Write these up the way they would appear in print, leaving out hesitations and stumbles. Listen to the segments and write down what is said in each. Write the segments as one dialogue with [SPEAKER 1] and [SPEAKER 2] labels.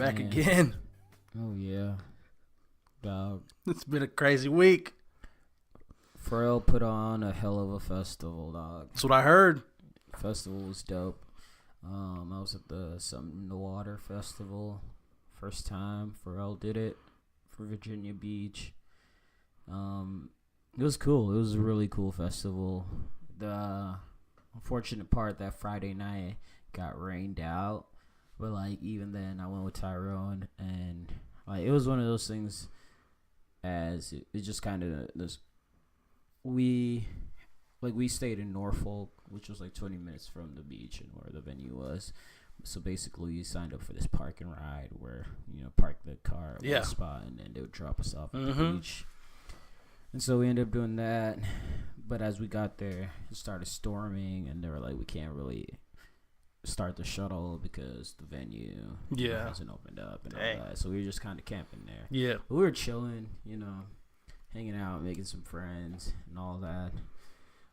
[SPEAKER 1] back again.
[SPEAKER 2] Oh, yeah. Dog.
[SPEAKER 1] It's been a crazy week.
[SPEAKER 2] Pharrell put on a hell of a festival, dog.
[SPEAKER 1] That's what I heard.
[SPEAKER 2] Festival was dope. I was at the Something in the Water Festival. First time Pharrell did it for Virginia Beach. It was cool. It was a really cool festival. The unfortunate part that Friday night got rained out. But, like, even then, I went with Tyrone. And, like, it was one of those things as it just kind of this. We stayed in Norfolk, which was like 20 minutes from the beach and where the venue was. So basically, we signed up for this park and ride where, park the car at one spot and then they would drop us off at the beach. And so we ended up doing that. But as we got there, it started storming and they were like, we can't really start the shuttle because the venue hasn't opened up and all that. So we were just kind of camping there.
[SPEAKER 1] Yeah.
[SPEAKER 2] But we were chilling, hanging out, making some friends and all that.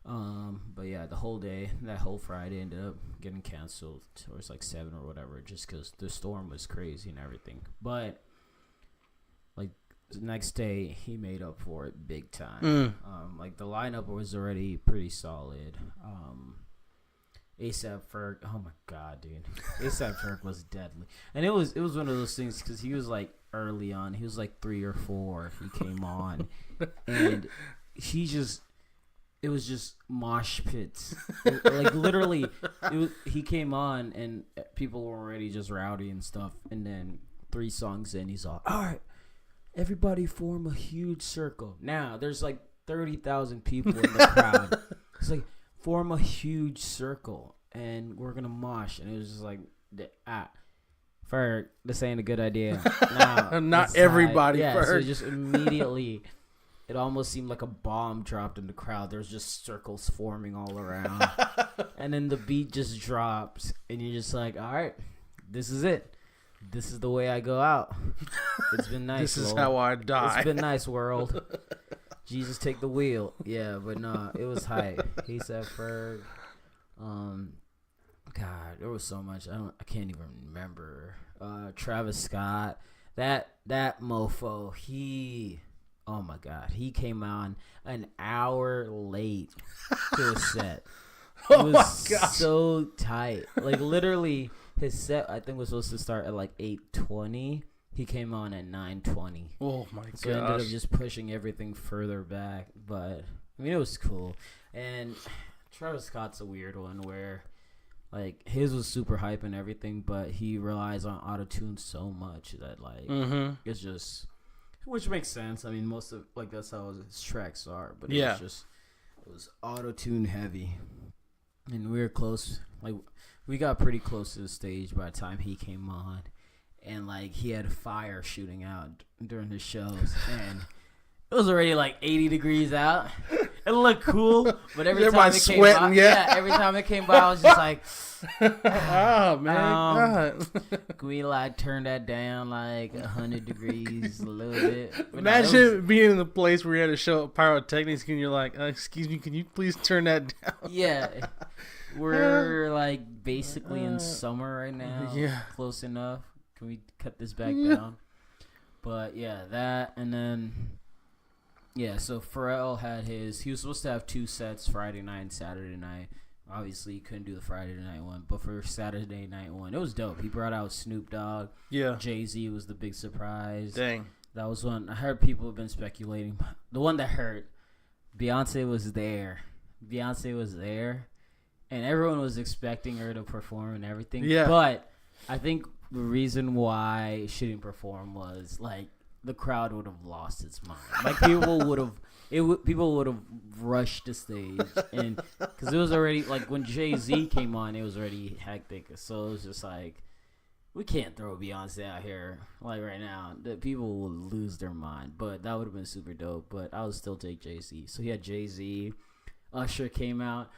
[SPEAKER 2] But yeah, the whole day, that whole Friday ended up getting canceled towards like 7 or whatever, just because the storm was crazy and everything. But like the next day, he made up for it big time. Like the lineup was already pretty solid. ASAP Ferg, oh my god, dude, ASAP Ferg was deadly, and it was one of those things because he was like early on, he was like 3 or 4. He came on, and it was just mosh pits. Like literally, he came on and people were already just rowdy and stuff, and then 3 songs in, he's all right, everybody form a huge circle. Now there's like 30,000 people in the crowd. It's like, form a huge circle and we're gonna mosh, and it was just like Ferg, this ain't a good idea. No,
[SPEAKER 1] not everybody.
[SPEAKER 2] Yeah, so just immediately it almost seemed like a bomb dropped in the crowd. There was just circles forming all around. And then the beat just drops and you're just like, all right, this is it. This is the way I go out. It's been nice.
[SPEAKER 1] This is how I die.
[SPEAKER 2] It's been nice, world. Jesus, take the wheel. Yeah, but no, it was hype. He said Ferg. God, there was so much. I can't even remember. Travis Scott. That mofo. Oh my God, he came on an hour late to a set. It was so tight. Like literally, his set I think was supposed to start at like 8:20. He came on at 9:20.
[SPEAKER 1] Oh my god!
[SPEAKER 2] So I ended up just pushing everything further back. But I mean, it was cool. And Travis Scott's a weird one where, like, his was super hype and everything, but he relies on auto-tune so much that like it's just, which makes sense. I mean, most of like that's how his tracks are. But it was auto-tune heavy, and we were close. Like we got pretty close to the stage by the time he came on. And, like, he had fire shooting out during his shows. And it was already, like, 80 degrees out. It looked cool. But every time it came by, every time it came by, I was just like,
[SPEAKER 1] oh, man. God.
[SPEAKER 2] Can we, like, turn that down, like, 100 degrees a little bit? But
[SPEAKER 1] imagine being in the place where you had to show up pyrotechnics and you're like, excuse me, can you please turn that down?
[SPEAKER 2] Yeah. We're, like, basically in summer right now.
[SPEAKER 1] Yeah.
[SPEAKER 2] Close enough. Can we cut this back down? But yeah, that, and then so Pharrell he was supposed to have 2 sets, Friday night and Saturday night. Obviously he couldn't do the Friday night one, but for Saturday night one, it was dope. He brought out Snoop Dogg. Yeah. Jay-Z was the big surprise.
[SPEAKER 1] Dang.
[SPEAKER 2] That was one I heard people have been speculating. The one that hurt, Beyonce was there, and everyone was expecting her to perform and everything. Yeah. But I think the reason why she didn't perform was like the crowd would have lost its mind. Like people would have rushed the stage, and because it was already like when Jay-Z came on, it was already hectic. So it was just like, we can't throw Beyonce out here like right now. The people will lose their mind. But that would have been super dope. But I would still take Jay-Z. So he had Jay-Z. Usher came out.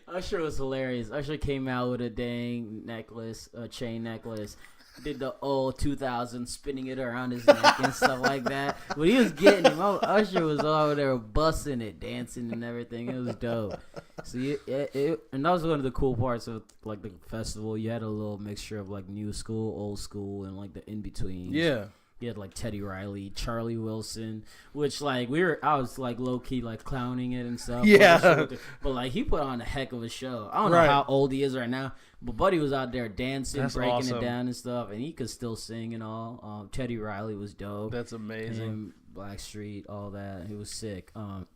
[SPEAKER 2] Usher was hilarious. Usher came out with a dang necklace, a chain necklace. Did the old 2000 spinning it around his neck and stuff like that. When he was getting him, Usher was over there busting it, dancing and everything. It was dope. So and that was one of the cool parts of like the festival. You had a little mixture of like new school, old school, and like the in between.
[SPEAKER 1] Yeah.
[SPEAKER 2] You had like Teddy Riley, Charlie Wilson, which like I was like low key like clowning it and stuff.
[SPEAKER 1] Yeah.
[SPEAKER 2] But like he put on a heck of a show. I don't know how old he is right now, but Buddy was out there dancing, breaking it down and stuff, and he could still sing and all. Teddy Riley was dope.
[SPEAKER 1] That's amazing.
[SPEAKER 2] And Blackstreet, all that. He was sick. The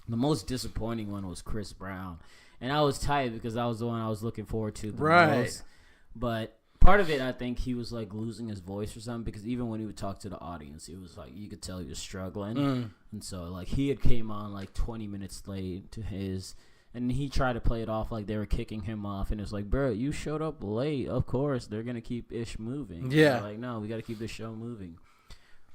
[SPEAKER 2] most disappointing one was Chris Brown, and I was tight because that was the one I was looking forward to the most. But part of it, I think he was like losing his voice or something, because even when he would talk to the audience, it was like you could tell he was struggling. And so like he had came on like 20 minutes late to his, and he tried to play it off like they were kicking him off, and it's like, bro, you showed up late. Of course they're gonna keep ish moving.
[SPEAKER 1] Yeah,
[SPEAKER 2] like no, we got to keep the show moving.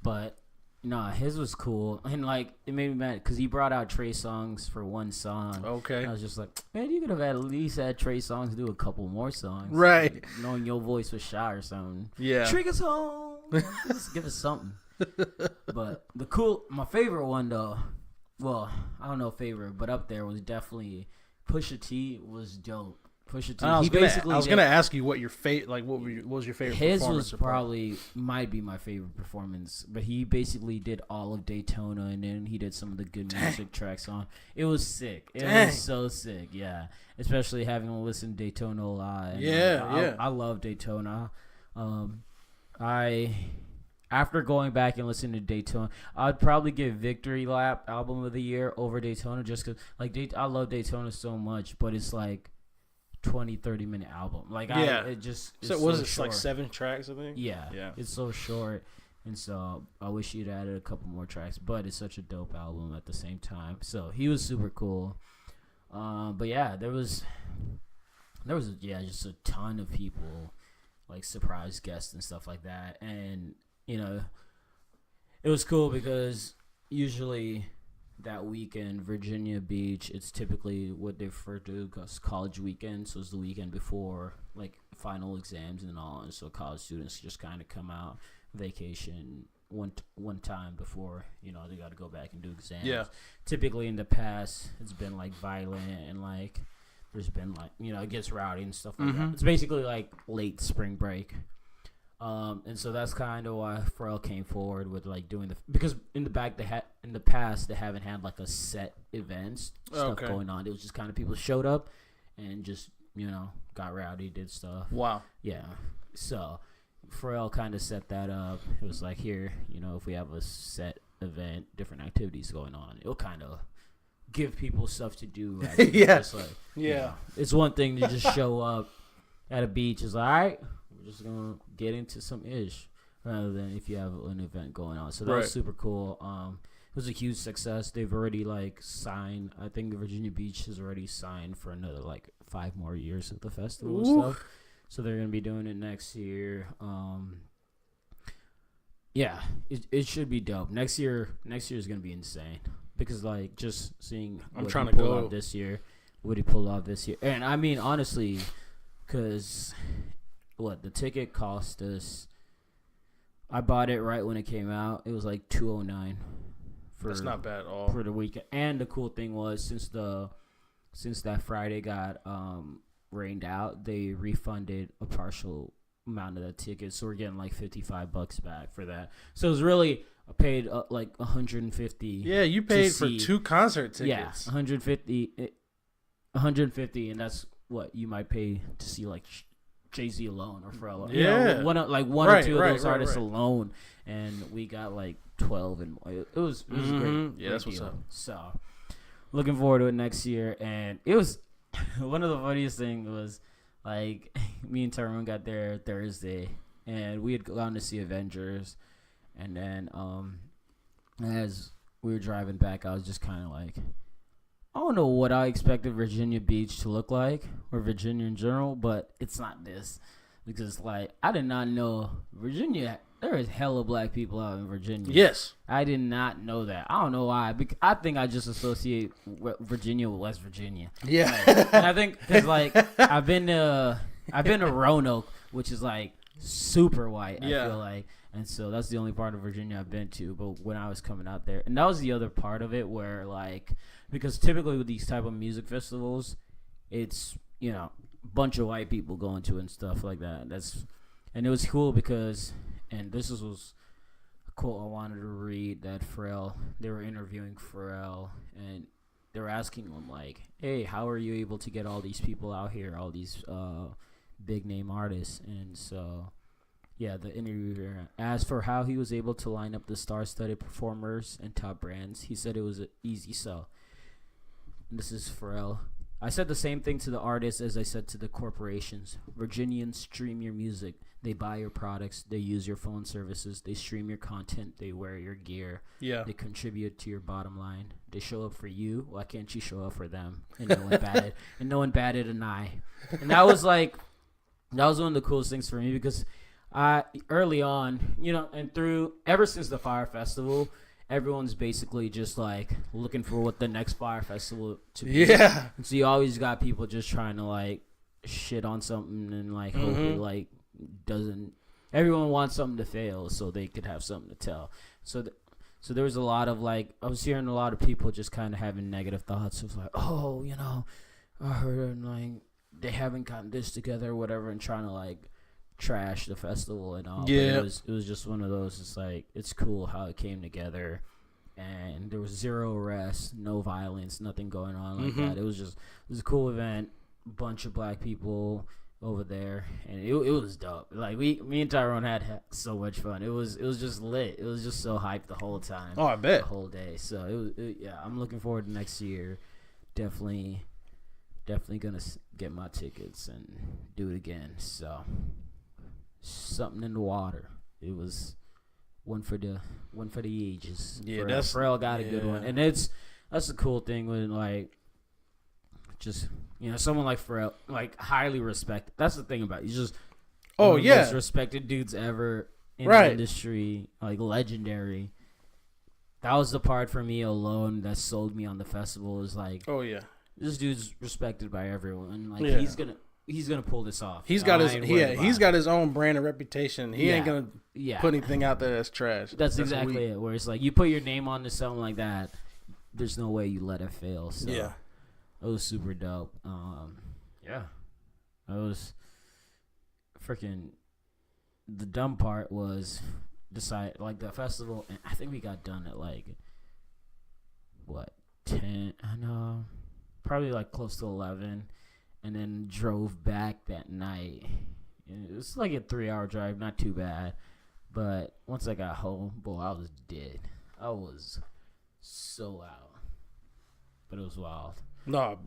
[SPEAKER 2] But nah, his was cool, and like it made me mad because he brought out Trey Songz for one song.
[SPEAKER 1] Okay,
[SPEAKER 2] and I was just like, man, you could have at least had Trey Songz do a couple more songs,
[SPEAKER 1] right?
[SPEAKER 2] Knowing your voice was shy or something.
[SPEAKER 1] Yeah,
[SPEAKER 2] Trick us home. Just give us something. But my favorite one though, well, I don't know favorite, but up there was definitely Pusha T was dope. Pusha T.
[SPEAKER 1] I was gonna ask you what your what was your favorite?
[SPEAKER 2] His
[SPEAKER 1] performance
[SPEAKER 2] was probably might be my favorite performance, but he basically did all of Daytona, and then he did some of the good music tracks on. It was sick. It was so sick. Yeah, especially having to listen to Daytona a lot. I love Daytona. After going back and listening to Daytona, I'd probably give Victory Lap Album of the Year over Daytona, just because I love Daytona so much, but it's like 20-30 minute album. Like
[SPEAKER 1] so was it like 7 tracks, I think?
[SPEAKER 2] Yeah. It's so short, and so I wish he'd added a couple more tracks, but it's such a dope album at the same time. So he was super cool. But yeah, there was just a ton of people, like surprise guests and stuff like that. And you know, it was cool because usually that weekend, Virginia Beach, it's typically what they refer to as college weekend. So it's the weekend before like final exams and all, and so college students just kind of come out vacation one time before, you know, they got to go back and do exams. Yeah. Typically in the past, it's been like violent and like there's been like, you know, it gets rowdy and stuff like that. It's basically like late spring break. And so that's kind of why Pharrell came forward with like doing because in the past they haven't had like a set events stuff going on. It was just kind of people showed up and just, you know, got rowdy, did stuff.
[SPEAKER 1] Wow.
[SPEAKER 2] Yeah. So Pharrell kind of set that up. It was like, here, you know, if we have a set event, different activities going on, it'll kind of give people stuff to do.
[SPEAKER 1] Yeah.
[SPEAKER 2] Like, you know, it's one thing to just show up at a beach. It's like, all right, we're just gonna get into some ish, rather than if you have an event going on. So that was super cool. It was a huge success. They've already like signed. I think Virginia Beach has already signed for another like 5 more years of the festival and stuff. So they're gonna be doing it next year. Yeah, it should be dope. Next year is gonna be insane because like just seeing what he pulled off this year, and I mean honestly, because the ticket cost us. I bought it right when it came out. It was like $209.
[SPEAKER 1] That's not bad at all
[SPEAKER 2] for the weekend. And the cool thing was since that Friday got rained out, they refunded a partial amount of that ticket, so we're getting like $55 back for that. So it was really I paid like $150.
[SPEAKER 1] Yeah, you paid for 2 concert tickets.
[SPEAKER 2] Yeah, $150, and that's what you might pay to see like Jay-Z alone or Pharrell.
[SPEAKER 1] Yeah,
[SPEAKER 2] one or two of those artists alone, and we got like 12, and it was great.
[SPEAKER 1] Yeah, that's what's up.
[SPEAKER 2] So looking forward to it next year, and it was one of the funniest things was like me and Tyrone got there Thursday, and we had gone to see Avengers, and then as we were driving back, I was just kind of like, I don't know what I expected Virginia Beach to look like, or Virginia in general, but it's not this. Because, like, I did not know Virginia there is hella black people out in Virginia.
[SPEAKER 1] Yes.
[SPEAKER 2] I did not know that. I don't know why. I think I just associate Virginia with West Virginia.
[SPEAKER 1] Yeah.
[SPEAKER 2] And I think because like I've been to Roanoke, which is like super white.
[SPEAKER 1] Yeah.
[SPEAKER 2] I feel like, and so that's the only part of Virginia I've been to. But when I was coming out there, and that was the other part of it where like because typically with these type of music festivals, it's a bunch of white people going to it and stuff like that. And it was cool because. And this was a quote I wanted to read that they were interviewing Pharrell, and they were asking him, like, hey, how are you able to get all these people out here, all these big-name artists? And so, yeah, the interviewer asked for how he was able to line up the star-studded performers and top brands. He said it was an easy sell. And this is Pharrell. I said the same thing to the artists as I said to the corporations. Virginians stream your music. They buy your products. They use your phone services. They stream your content. They wear your gear.
[SPEAKER 1] Yeah.
[SPEAKER 2] They contribute to your bottom line. They show up for you. Why can't you show up for them? And no one batted an eye. And that was one of the coolest things for me because early on, and ever since the Fire Festival, everyone's basically just like looking for what the next Fire Festival to be.
[SPEAKER 1] Yeah.
[SPEAKER 2] And so you always got people just trying to like shit on something and like hope it like doesn't. Everyone wants something to fail so they could have something to tell. So there was a lot of like I was hearing a lot of people just kind of having negative thoughts of like, oh, I heard like they haven't gotten this together or whatever, and trying to like trash the festival and all.
[SPEAKER 1] Yeah.
[SPEAKER 2] But it was just one of those. It's like it's cool how it came together, and there was zero arrests, no violence, nothing going on like that. It was a cool event, bunch of black people over there, and it was dope. Like me and Tyrone had so much fun. It was just lit. It was just so hyped the whole time.
[SPEAKER 1] Oh, I bet.
[SPEAKER 2] The whole day. So yeah. I'm looking forward to next year. Definitely gonna get my tickets and do it again. So something in the water. It was one for the ages.
[SPEAKER 1] Yeah,
[SPEAKER 2] Pharrell got a good one, and that's the cool thing when like just. Someone like Pharrell, like highly respected. That's the thing about it. He's just one of the most respected dudes ever in the industry, like legendary. That was the part for me alone that sold me on the festival. Is like,
[SPEAKER 1] oh yeah,
[SPEAKER 2] this dude's respected by everyone. Like he's gonna pull this off.
[SPEAKER 1] He's got he's got his own brand and reputation. He ain't gonna put anything out there that's trash.
[SPEAKER 2] That's exactly it. Where it's like you put your name onto something like that, there's no way you let it fail. So.
[SPEAKER 1] Yeah.
[SPEAKER 2] It was super dope. Yeah. It was freaking. The dumb part was the festival, and I think we got done at like, 10? I know. Probably like close to 11, and then drove back that night. And it was like a 3-hour drive, not too bad. But once I got home, boy, I was dead. I was so out. But it was wild.
[SPEAKER 1] No,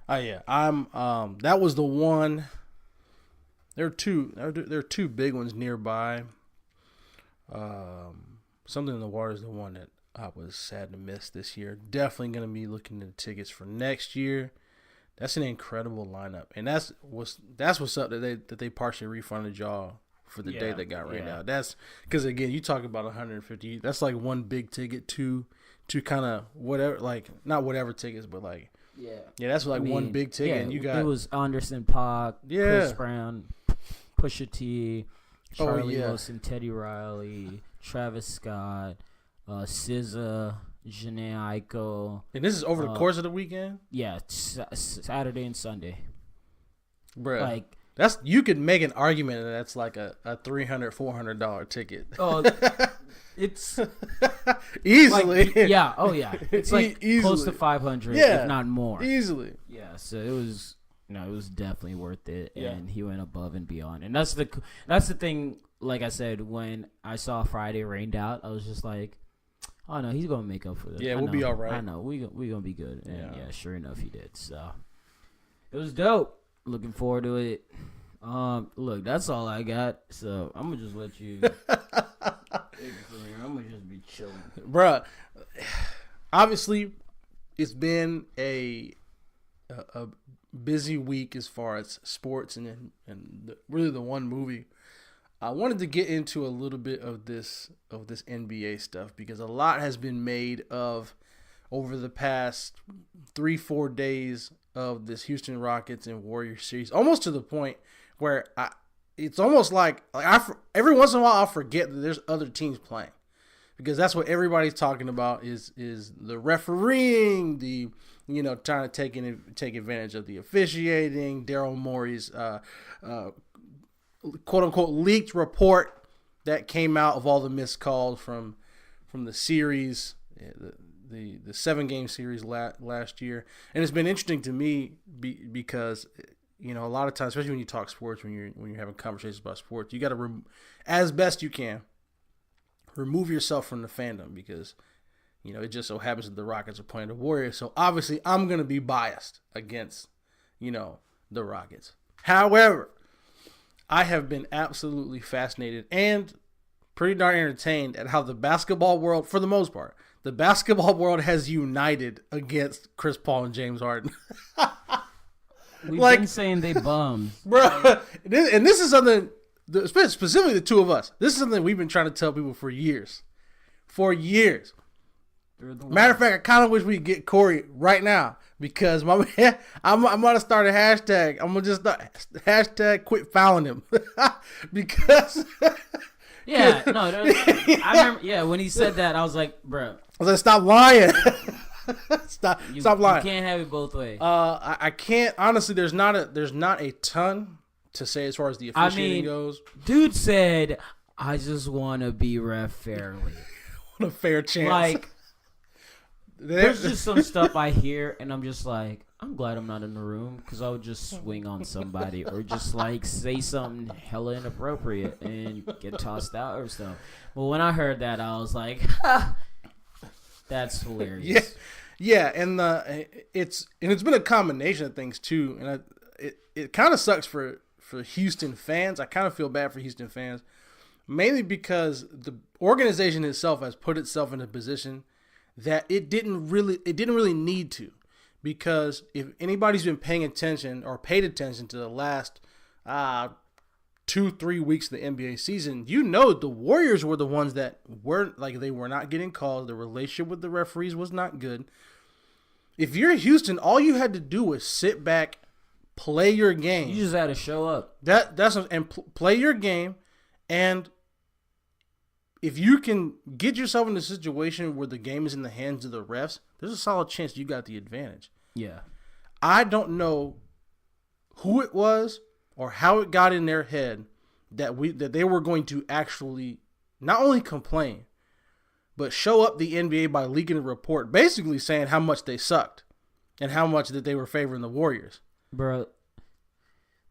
[SPEAKER 1] yeah. That was the one. There are two big ones nearby. Something in the Water is the one that I was sad to miss this year. Definitely gonna be looking at tickets for next year. That's an incredible lineup, and that's what's up that they partially refunded y'all for the day that got rained out. That's because again, you talk about 150. That's like one big ticket to kind of whatever, like not whatever tickets, but like that's like one big ticket.
[SPEAKER 2] Yeah,
[SPEAKER 1] and you got
[SPEAKER 2] it was Anderson .Paak, Chris Brown, Pusha T, Charlie Wilson, Teddy Riley, Travis Scott, SZA, Jhené Aiko.
[SPEAKER 1] And this is over the course of the weekend.
[SPEAKER 2] Yeah, Saturday and Sunday.
[SPEAKER 1] Bruh.
[SPEAKER 2] Like
[SPEAKER 1] you could make an argument that that's like a $300-$400 ticket.
[SPEAKER 2] Oh, it's
[SPEAKER 1] easily.
[SPEAKER 2] Like, yeah. Oh yeah. It's like close to 500, if not more.
[SPEAKER 1] Easily.
[SPEAKER 2] Yeah. So it was. It was definitely worth it, and he went above and beyond. And that's the thing. Like I said, when I saw Friday rained out, I was just like, "Oh no, he's gonna make up for this.
[SPEAKER 1] Yeah, we'll be all right.
[SPEAKER 2] I know we gonna be good." And yeah, sure enough, he did. So it was dope. Looking forward to it. Look, that's all I got. So I'm gonna just let you. I'm gonna just be chilling,
[SPEAKER 1] bruh. Obviously, it's been a busy week as far as sports and really the one movie I wanted to get into a little bit of this NBA stuff because a lot has been made of over the past 3-4 days of this Houston Rockets and Warriors series, almost to the point where it's almost like every once in a while I'll forget that there's other teams playing, because that's what everybody's talking about is the refereeing, the trying to take advantage of the officiating, Daryl Morey's quote unquote leaked report that came out of all the missed calls from the series, the 7-game series last year. And it's been interesting to me because a lot of times, especially when you talk sports, when you're having conversations about sports, you got to as best you can remove yourself from the fandom, because it just so happens that the Rockets are playing the Warriors. So obviously I'm going to be biased against the Rockets. However, I have been absolutely fascinated and pretty darn entertained at how the basketball world, for the most part, the basketball world has united against Chris Paul and James Harden.
[SPEAKER 2] We've been saying they bums.
[SPEAKER 1] Bro, and this is something, specifically the two of us, this is something we've been trying to tell people for years. For years. Matter of fact, I kind of wish we could get Corey right now, because I'm going to start a hashtag. I'm going to just start hashtag quit fouling him. Because...
[SPEAKER 2] Yeah, no, I remember. Yeah, when he said that, I was like, bro.
[SPEAKER 1] I was like, stop lying. Stop lying.
[SPEAKER 2] You can't have it both ways.
[SPEAKER 1] I can't. Honestly, there's not a ton to say as far as the officiating goes.
[SPEAKER 2] Dude said, I just want to be ref fairly.
[SPEAKER 1] What a fair chance.
[SPEAKER 2] Like, there's just some stuff I hear, and I'm just like, I'm glad I'm not in the room, because I would just swing on somebody or just like say something hella inappropriate and get tossed out or something. But when I heard that, I was like, ha, that's hilarious.
[SPEAKER 1] Yeah, and it's been a combination of things too, and it kind of sucks for Houston fans. I kind of feel bad for Houston fans, mainly because the organization itself has put itself in a position that it didn't really need to. Because if anybody's been paying attention or paid attention to the last 2-3 weeks of the NBA season, the Warriors were the ones that they were not getting calls. The relationship with the referees was not good. If you're Houston, all you had to do was sit back, play your game.
[SPEAKER 2] You just had to show up.
[SPEAKER 1] Play your game, and if you can get yourself in a situation where the game is in the hands of the refs, there's a solid chance you got the advantage.
[SPEAKER 2] Yeah.
[SPEAKER 1] I don't know who it was or how it got in their head that they were going to actually not only complain, but show up the NBA by leaking a report basically saying how much they sucked and how much that they were favoring the Warriors.
[SPEAKER 2] Bro,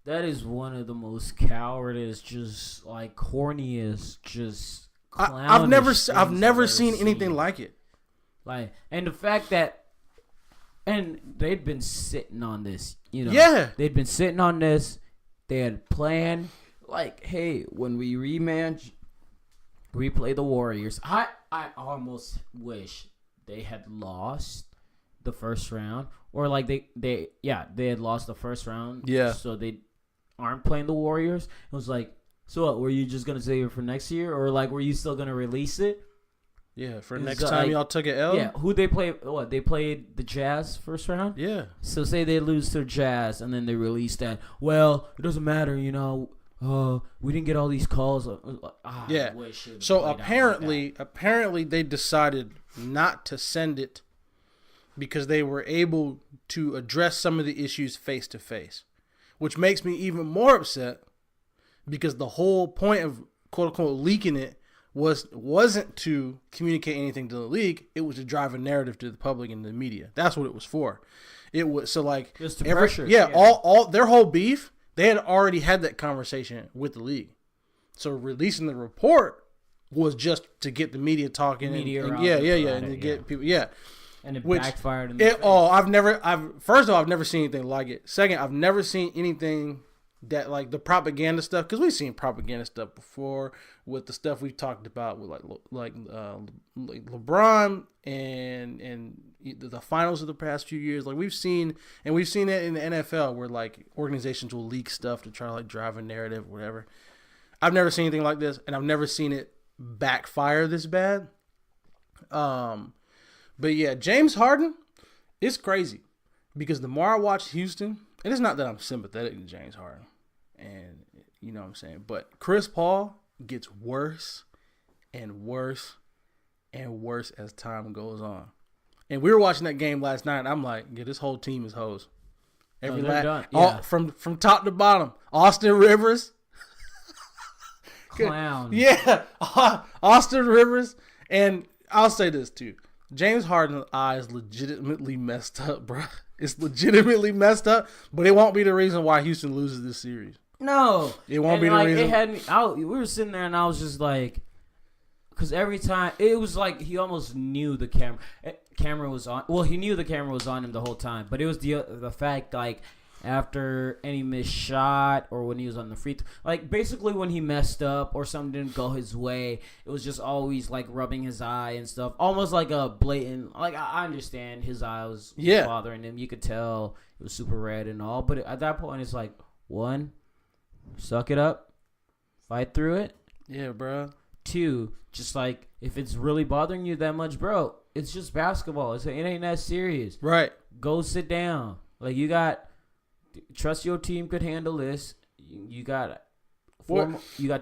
[SPEAKER 2] that is one of the most cowardice, just like corniest, just
[SPEAKER 1] I've never seen anything like it.
[SPEAKER 2] Like, and the fact that, and they'd been sitting on this,
[SPEAKER 1] Yeah.
[SPEAKER 2] They'd been sitting on this. They had planned, like, hey, when we rematch, we play the Warriors. I almost wish they had lost the first round, or like they had lost the first round.
[SPEAKER 1] Yeah.
[SPEAKER 2] So they aren't playing the Warriors. It was like, so what? Were you just gonna save it for next year, or like were you still gonna release it?
[SPEAKER 1] Yeah, for next time y'all took an L.
[SPEAKER 2] Yeah, who they play? What, they played the Jazz first round?
[SPEAKER 1] Yeah.
[SPEAKER 2] So say they lose to Jazz, and then they release that. Well, it doesn't matter, we didn't get all these calls.
[SPEAKER 1] Yeah. So apparently they decided not to send it because they were able to address some of the issues face to face, which makes me even more upset because the whole point of quote unquote leaking it wasn't to communicate anything to the league. It was to drive a narrative to the public and the media. That's what it was for. It was so like
[SPEAKER 2] just to pressure.
[SPEAKER 1] Yeah, all their whole beef. They had already had that conversation with the league. So releasing the report was just to get the media talking. And to get people. Yeah.
[SPEAKER 2] And it backfired.
[SPEAKER 1] First of all, I've never seen anything like it. Second, I've never seen anything that like the propaganda stuff, because we've seen propaganda stuff before with the stuff we've talked about with like LeBron and the finals of the past few years. Like we've seen it in the NFL where like organizations will leak stuff to try to like drive a narrative or whatever. I've never seen anything like this, and I've never seen it backfire this bad. But yeah, James Harden, it's crazy because the more I watch Houston, and it's not that I'm sympathetic to James Harden, and you know what I'm saying, but Chris Paul gets worse and worse and worse as time goes on. And we were watching that game last night, and I'm like, yeah, this whole team is hoes. From top to bottom. Austin Rivers.
[SPEAKER 2] Clown.
[SPEAKER 1] Yeah. Austin Rivers. And I'll say this too. James Harden's eye is legitimately messed up, bro. It's legitimately messed up, but it won't be the reason why Houston loses this series.
[SPEAKER 2] No.
[SPEAKER 1] It won't be the reason.
[SPEAKER 2] It had me out. We were sitting there, and I was just like, because every time, it was like he almost knew the camera was on. Well, he knew the camera was on him the whole time, but it was the fact, like, after any missed shot or when he was on the free throw, like, basically when he messed up or something didn't go his way, it was just always, like, rubbing his eye and stuff. Almost like a blatant, like, I understand his eye was bothering him. You could tell it was super red and all, but at that point, it's like, one, suck it up, fight through it.
[SPEAKER 1] Yeah, bro.
[SPEAKER 2] Two, just like, if it's really bothering you that much, bro, it's just basketball. It ain't that serious.
[SPEAKER 1] Right.
[SPEAKER 2] Go sit down. Like, trust your team could handle this. You got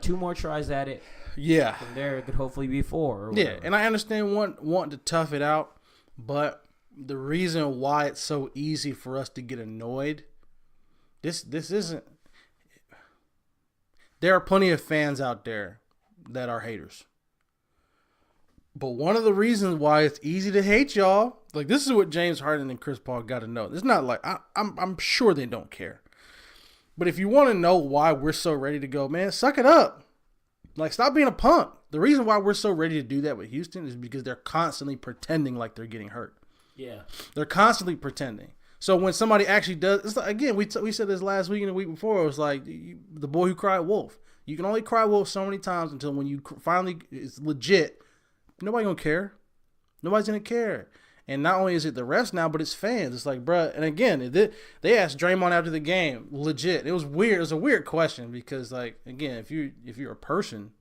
[SPEAKER 2] two more tries at it.
[SPEAKER 1] Yeah.
[SPEAKER 2] From there, it could hopefully be 4 or
[SPEAKER 1] whatever. Yeah, and I understand wanting to tough it out, but the reason why it's so easy for us to get annoyed, this isn't. There are plenty of fans out there that are haters. But one of the reasons why it's easy to hate y'all, like, this is what James Harden and Chris Paul got to know. It's not like I'm sure they don't care. But if you want to know why we're so ready to go, man, suck it up. Like, stop being a punk. The reason why we're so ready to do that with Houston is because they're constantly pretending like they're getting hurt.
[SPEAKER 2] Yeah.
[SPEAKER 1] They're constantly pretending. So when somebody actually does, it's like, again, we said this last week and the week before, it was like the boy who cried wolf. You can only cry wolf so many times until when you finally, it's legit, nobody gonna care. Nobody's gonna care. And not only is it the refs now, but it's fans. It's like, bruh. And again, they asked Draymond after the game, legit. It was weird. It was a weird question because, like, again, if you're a person,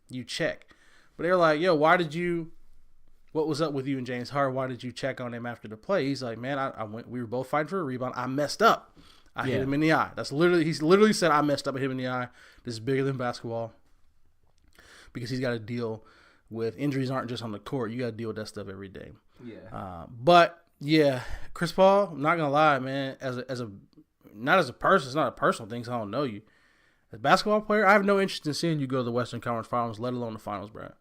[SPEAKER 1] you check. But they're like, yo, what was up with you and James Harden? Why did you check on him after the play? He's like, man, we were both fighting for a rebound. I messed up. I hit him in the eye. He's literally said, I messed up. I hit him in the eye. This is bigger than basketball because he's got to deal with injuries. Aren't just on the court. You got to deal with that stuff every day.
[SPEAKER 2] Yeah.
[SPEAKER 1] But yeah, Chris Paul, I'm not gonna lie, man. Not as a person, it's not a personal thing. 'Cause I don't know you. As a basketball player, I have no interest in seeing you go to the Western Conference Finals, let alone the finals, bro.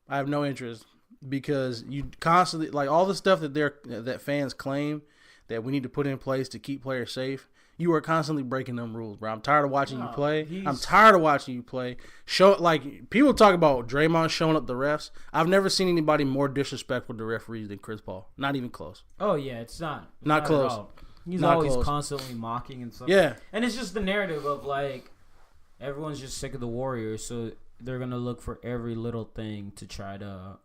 [SPEAKER 1] I have no interest because you constantly, like, all the stuff that fans claim that we need to put in place to keep players safe. You are constantly breaking them rules, bro. I'm tired of watching you play. I'm tired of watching you play. People talk about Draymond showing up the refs. I've never seen anybody more disrespectful to referees than Chris Paul. Not even close.
[SPEAKER 2] Oh yeah, it's not
[SPEAKER 1] close.
[SPEAKER 2] At all. He's always constantly mocking and stuff.
[SPEAKER 1] Yeah,
[SPEAKER 2] and it's just the narrative of, like, everyone's just sick of the Warriors, so they're gonna look for every little thing to try to,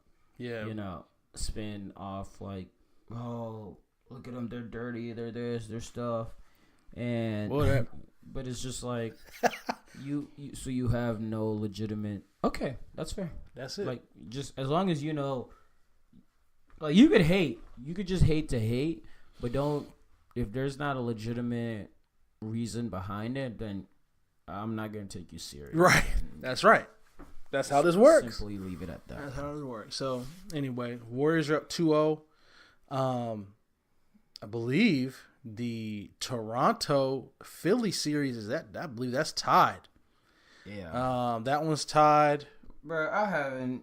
[SPEAKER 2] spin off, like, oh, look at them, they're dirty, they're this, they're stuff. And but it's just like you have no legitimate. Okay, that's fair.
[SPEAKER 1] That's it.
[SPEAKER 2] Like, just as long as you know, like, you could just hate to hate, but don't, if there's not a legitimate reason behind it, then I'm not gonna take you serious.
[SPEAKER 1] Right. That's right. That's how this works.
[SPEAKER 2] Simply leave it at that.
[SPEAKER 1] That's how this works. So anyway, Warriors are up 2-0. I believe the Toronto-Philly series I believe that's tied.
[SPEAKER 2] Yeah.
[SPEAKER 1] That one's tied.
[SPEAKER 2] Bro, I'm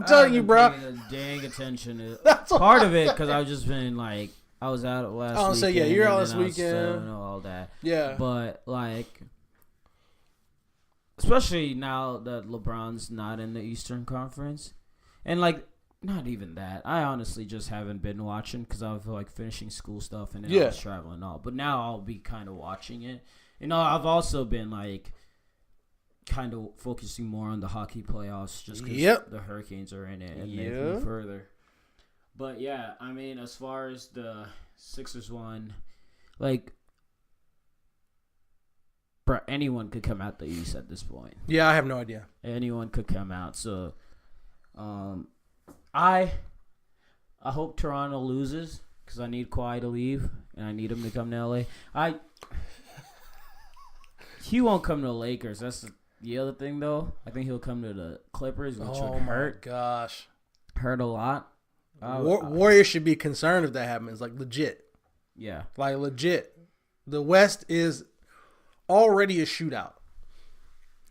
[SPEAKER 1] telling you, bro.
[SPEAKER 2] Dang attention. That's part of it because I've just been, like, I was out last weekend.
[SPEAKER 1] So yeah, you're out this weekend.
[SPEAKER 2] All that.
[SPEAKER 1] Yeah.
[SPEAKER 2] But, like, especially now that LeBron's not in the Eastern Conference, and, like, not even that. I honestly just haven't been watching because I was, like, finishing school stuff and then I was traveling and all. But now I'll be kind of watching it. I've also been, like, kind of focusing more on the hockey playoffs just because the Hurricanes are in it and they've moved further. But, yeah, I mean, as far as the Sixers one, like, bro, anyone could come out the East at this point.
[SPEAKER 1] Yeah, I have no idea.
[SPEAKER 2] Anyone could come out. So, I hope Toronto loses because I need Kawhi to leave and I need him to come to LA. He won't come to the Lakers. That's the other thing, though. I think he'll come to the Clippers, which would hurt.
[SPEAKER 1] Gosh,
[SPEAKER 2] hurt a lot.
[SPEAKER 1] Warriors should be concerned if that happens. Like legit.
[SPEAKER 2] Yeah.
[SPEAKER 1] Like legit. The West is already a shootout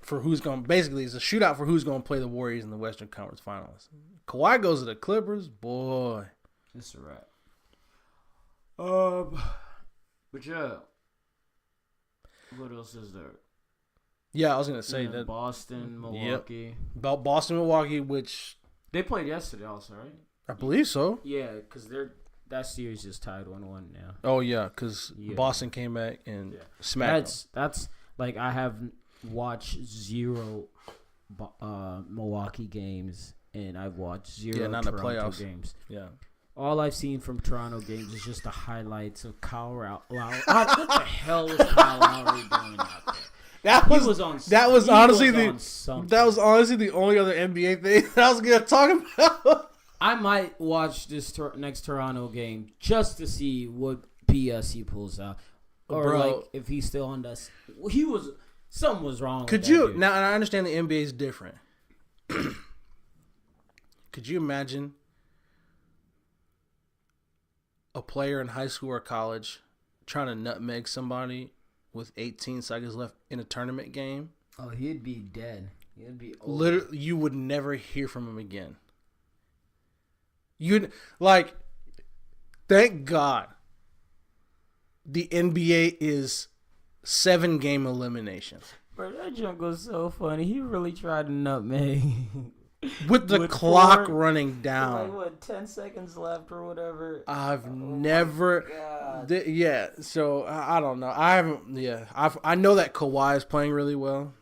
[SPEAKER 1] for who's going. Basically, it's a shootout for who's going to play the Warriors in the Western Conference Finals. Kawhi goes to the Clippers, boy.
[SPEAKER 2] It's a wrap. But yeah. What else is there?
[SPEAKER 1] Yeah, I was gonna say that
[SPEAKER 2] Boston, Milwaukee.
[SPEAKER 1] About Boston, Milwaukee, which
[SPEAKER 2] they played yesterday, also, right?
[SPEAKER 1] I believe so.
[SPEAKER 2] Yeah, because that series is tied 1-1 now.
[SPEAKER 1] Oh yeah, because Boston came back and smacked.
[SPEAKER 2] That's like I have watched 0 Milwaukee games and I've watched 0
[SPEAKER 1] not
[SPEAKER 2] Toronto
[SPEAKER 1] the playoffs.
[SPEAKER 2] games.
[SPEAKER 1] Yeah.
[SPEAKER 2] All I've seen from Toronto games is just the highlights of Kyle Lowry. What the hell was Kyle Lowry doing out there? That was honestly
[SPEAKER 1] the only other NBA thing that I was gonna talk about.
[SPEAKER 2] I might watch this next Toronto game just to see what BS he pulls out, or like if he's still on that. Something was wrong.
[SPEAKER 1] Could you now? And I understand the NBA is different. Could you imagine a player in high school or college trying to nutmeg somebody with 18 seconds left in a tournament game?
[SPEAKER 2] Oh, he'd be dead. He'd be old.
[SPEAKER 1] Literally, you would never hear from him again. Thank God the NBA is 7-game elimination.
[SPEAKER 2] Bro, that junk was so funny. He really tried to nutmeg.
[SPEAKER 1] With the clock running down.
[SPEAKER 2] Like, what, 10 seconds left or whatever?
[SPEAKER 1] I've never. So I don't know. I haven't. Yeah. I know that Kawhi is playing really well.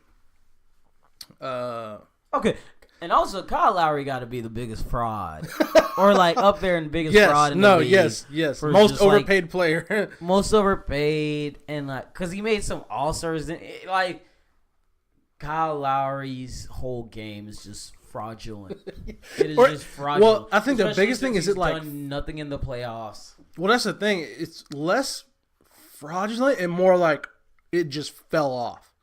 [SPEAKER 2] Okay. And also, Kyle Lowry got to be the biggest fraud. Or, like, up there in the biggest fraud in the league.
[SPEAKER 1] Yes. Most overpaid player.
[SPEAKER 2] Most overpaid. And, like, because he made some All-Stars. Like, Kyle Lowry's whole game is just fraudulent. It is just fraudulent.
[SPEAKER 1] Well, I think the biggest thing is it like
[SPEAKER 2] done nothing in the playoffs.
[SPEAKER 1] Well, that's the thing. It's less fraudulent and more like it just fell off,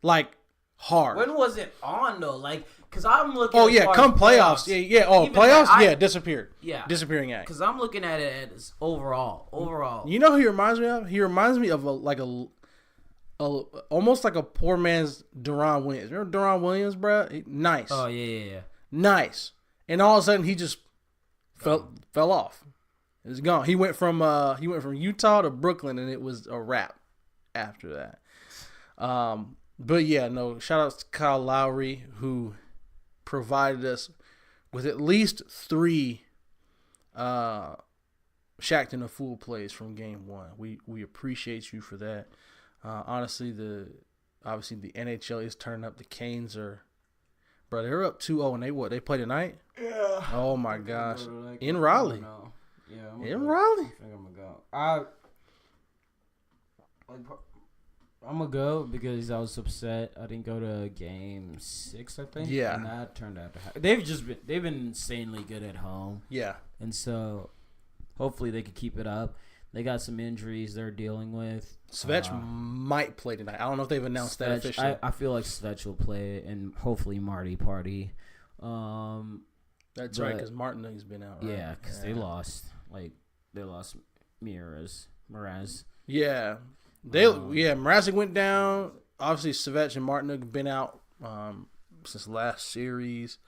[SPEAKER 1] like hard.
[SPEAKER 2] When was it on though? Like, cause I'm looking.
[SPEAKER 1] Oh yeah, come playoffs. Yeah. Oh, even playoffs. Disappeared.
[SPEAKER 2] Yeah,
[SPEAKER 1] disappearing act.
[SPEAKER 2] Cause I'm looking at it as overall.
[SPEAKER 1] You know who he reminds me of? He reminds me of almost like a poor man's Deron Williams. Remember Deron Williams, bro? Nice.
[SPEAKER 2] Oh yeah.
[SPEAKER 1] Nice. And all of a sudden he just fell off. It was gone. He went from Utah to Brooklyn, and it was a wrap after that. But yeah, no. Shout out to Kyle Lowry, who provided us with at least 3 Shaqtin' a Fool plays from Game 1. We appreciate you for that. Honestly, obviously the NHL is turning up. The Canes are, bro. They're up 2-0, and they play tonight.
[SPEAKER 2] Yeah.
[SPEAKER 1] Oh my gosh, in Raleigh.
[SPEAKER 2] Yeah,
[SPEAKER 1] in Raleigh.
[SPEAKER 2] I think I'm gonna go. I'm gonna go because I was upset I didn't go to Game 6. I think.
[SPEAKER 1] Yeah.
[SPEAKER 2] And that turned out to happen. They've been insanely good at home.
[SPEAKER 1] Yeah.
[SPEAKER 2] And so, hopefully they could keep it up. They got some injuries they're dealing with.
[SPEAKER 1] Svech might play tonight. I don't know if they've announced that officially.
[SPEAKER 2] I feel like Svech will play, and hopefully Marty Party.
[SPEAKER 1] That's right, because Martin has been out. Right?
[SPEAKER 2] Yeah, because they lost. They lost Miraz.
[SPEAKER 1] Yeah, Mrazek went down. Obviously, Svech and Martin have been out since last series.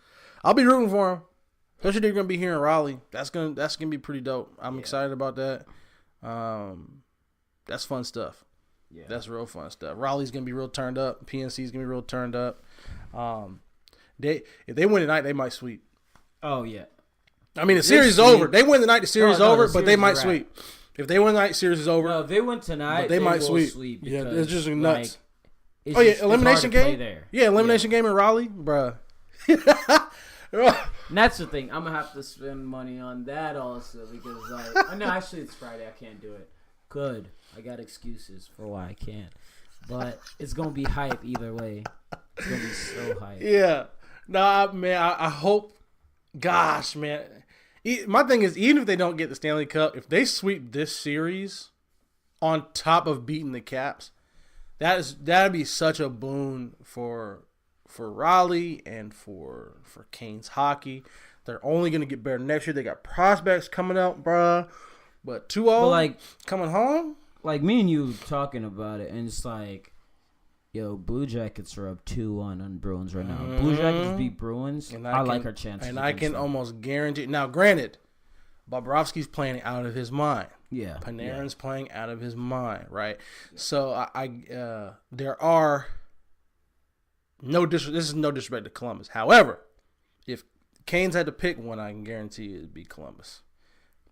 [SPEAKER 1] I'll be rooting for them, especially they're gonna be here in Raleigh. That's gonna be pretty dope. I'm excited about that. That's fun stuff. Yeah, that's real fun stuff. Raleigh's gonna be real turned up. PNC's gonna be real turned up. If they win tonight, they might sweep.
[SPEAKER 2] Oh yeah.
[SPEAKER 1] I mean, the series is over. They win tonight, the series is over, but they might sweep. If they win tonight, series is over.
[SPEAKER 2] No, if they win tonight,
[SPEAKER 1] they might sweep. Yeah, it's just nuts. Elimination game. Yeah, elimination game in Raleigh, bruh.
[SPEAKER 2] And that's the thing. I'm gonna have to spend money on that also because I know actually it's Friday. I can't do it. Good. I got excuses for why I can't. but it's gonna be hype either way. It's gonna be so hype.
[SPEAKER 1] Yeah. Nah, man. I hope. Gosh, man. My thing is, even if they don't get the Stanley Cup, if they sweep this series on top of beating the Caps, that'd be such a boon for Raleigh and for Canes hockey. They're only gonna get better next year. They got prospects coming out, bruh. But 2-0 coming home.
[SPEAKER 2] Like me and you talking about it, and it's like, yo, Blue Jackets are up 2-1 on Bruins right now. Blue Jackets beat Bruins. And I like our chances.
[SPEAKER 1] And I can almost guarantee. Now, granted, Bobrovsky's playing out of his mind.
[SPEAKER 2] Yeah.
[SPEAKER 1] Panarin's playing out of his mind, right? So there are this is no disrespect to Columbus. However, if Canes had to pick one, I can guarantee it'd be Columbus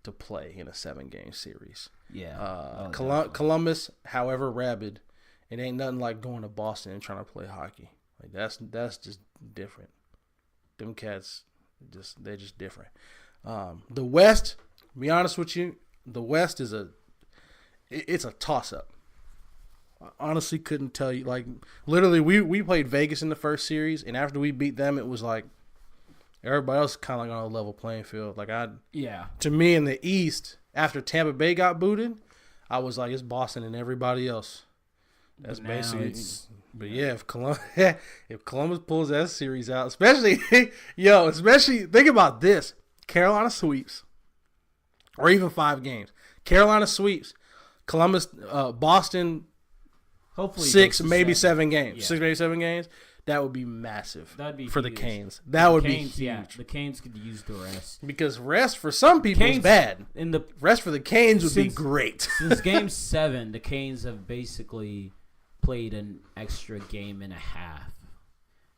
[SPEAKER 1] to play in a 7-game series.
[SPEAKER 2] Yeah.
[SPEAKER 1] Columbus, however rabid, it ain't nothing like going to Boston and trying to play hockey. Like that's just different. Them cats, they're just different. The West, to be honest with you, the West is it's a toss up. I honestly couldn't tell you. Like literally, we played Vegas in the first series, and after we beat them, it was like everybody else kind of like on a level playing field. Like to me in the East, after Tampa Bay got booted, I was like, it's Boston and everybody else. That's basically. But yeah, if Columbus pulls that series out, especially think about this: Carolina sweeps, or even 5 games. Carolina sweeps, Columbus, Boston, hopefully 6, maybe 7 games. Yeah. 6, maybe 7 games. That would be massive.
[SPEAKER 2] That'd be
[SPEAKER 1] for
[SPEAKER 2] huge.
[SPEAKER 1] The Canes. That would be huge.
[SPEAKER 2] Yeah, the Canes could use the rest
[SPEAKER 1] because rest for some people is bad.
[SPEAKER 2] In the
[SPEAKER 1] rest for the Canes would be great.
[SPEAKER 2] Since Game 7, the Canes have basically played an extra game and a half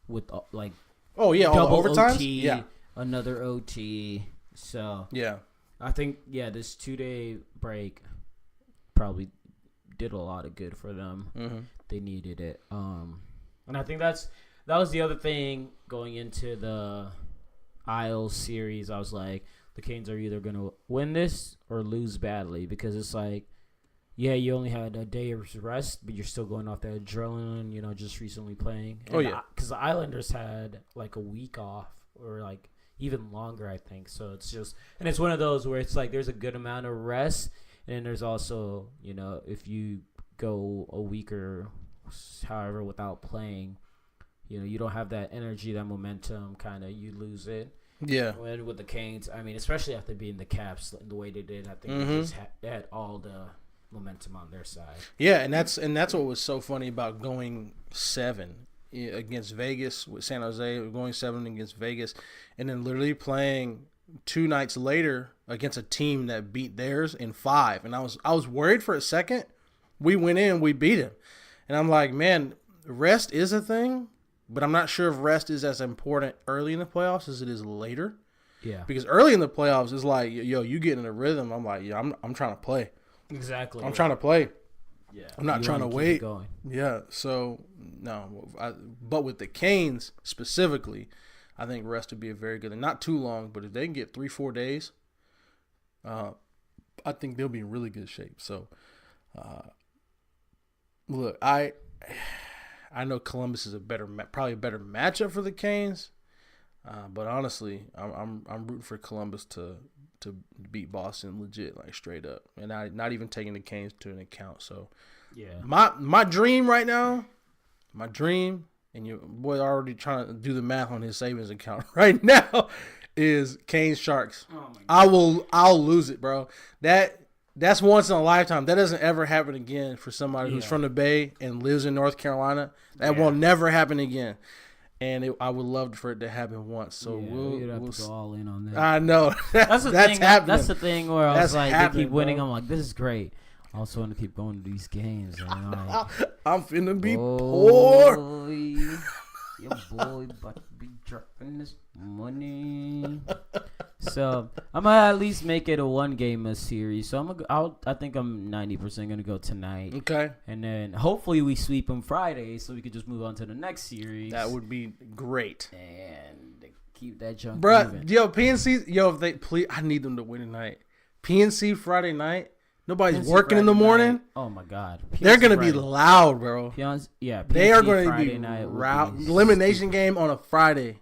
[SPEAKER 2] with like
[SPEAKER 1] all the overtime,
[SPEAKER 2] OT, another OT. So
[SPEAKER 1] yeah, I
[SPEAKER 2] think this 2-day break probably did a lot of good for them. Mm-hmm. They needed it. And I think that was the other thing going into the Isles series. I was like, the Canes are either gonna win this or lose badly because it's like, yeah, you only had a day of rest, but you're still going off that adrenaline, just recently playing. And because the Islanders had like a week off or like even longer, I think. So it's it's one of those where it's like there's a good amount of rest, and then there's also, if you go a week or however without playing, you don't have that energy, that momentum, kind of you lose it.
[SPEAKER 1] Yeah.
[SPEAKER 2] When with the Canes, I mean, especially after being the Caps the way they did, I think they just had all the momentum on their side.
[SPEAKER 1] Yeah, and that's what was so funny about going 7 against Vegas with San Jose, going 7 against Vegas, and then literally playing 2 nights later against a team that beat theirs in 5. And I was worried for a second. We went in, we beat him. And I'm like, man, rest is a thing, but I'm not sure if rest is as important early in the playoffs as it is later.
[SPEAKER 2] Yeah.
[SPEAKER 1] Because early in the playoffs, it's like, yo, you get in a rhythm. I'm like, yeah, I'm trying to play.
[SPEAKER 2] Exactly.
[SPEAKER 1] I'm trying to play.
[SPEAKER 2] Yeah.
[SPEAKER 1] I'm not trying to wait. Yeah. So, no. But with the Canes specifically, I think rest would be a very good, and not too long, but if they can get 3-4 days, I think they'll be in really good shape. So, look, I know Columbus is probably a better matchup for the Canes, but honestly, I'm rooting for Columbus to beat Boston legit, like straight up, and not even taking the Canes to an account. So,
[SPEAKER 2] yeah,
[SPEAKER 1] my dream right now, and your boy already trying to do the math on his savings account right now, is Canes Sharks. Oh my God. I'll lose it, bro. That's once in a lifetime. That doesn't ever happen again for somebody who's from the Bay and lives in North Carolina. That will never happen again. And I would love for it to happen once. So
[SPEAKER 2] we'll have to go all in on that.
[SPEAKER 1] I know.
[SPEAKER 2] That's the thing.
[SPEAKER 1] Happening.
[SPEAKER 2] That's the thing where I was like, they keep winning.
[SPEAKER 1] Bro.
[SPEAKER 2] I'm like, this is great. I also want to keep going to these games. And like,
[SPEAKER 1] I'm finna be poor.
[SPEAKER 2] Your boy about to be dropping this money. So I'm gonna at least make it a 1-game series. So I think I'm 90% gonna go tonight.
[SPEAKER 1] Okay.
[SPEAKER 2] And then hopefully we sweep them Friday, so we could just move on to the next series.
[SPEAKER 1] That would be great.
[SPEAKER 2] And keep that junk
[SPEAKER 1] moving.
[SPEAKER 2] Moving.
[SPEAKER 1] Yo, PNC, if they please, I need them to win tonight. PNC Friday night. Nobody's
[SPEAKER 2] PNC
[SPEAKER 1] working in the
[SPEAKER 2] Friday
[SPEAKER 1] morning.
[SPEAKER 2] night. Oh my God,
[SPEAKER 1] They're
[SPEAKER 2] PNC
[SPEAKER 1] gonna be
[SPEAKER 2] Friday.
[SPEAKER 1] loud, bro. They are going to
[SPEAKER 2] Friday
[SPEAKER 1] be
[SPEAKER 2] night would be
[SPEAKER 1] elimination
[SPEAKER 2] stupid.
[SPEAKER 1] game on a Friday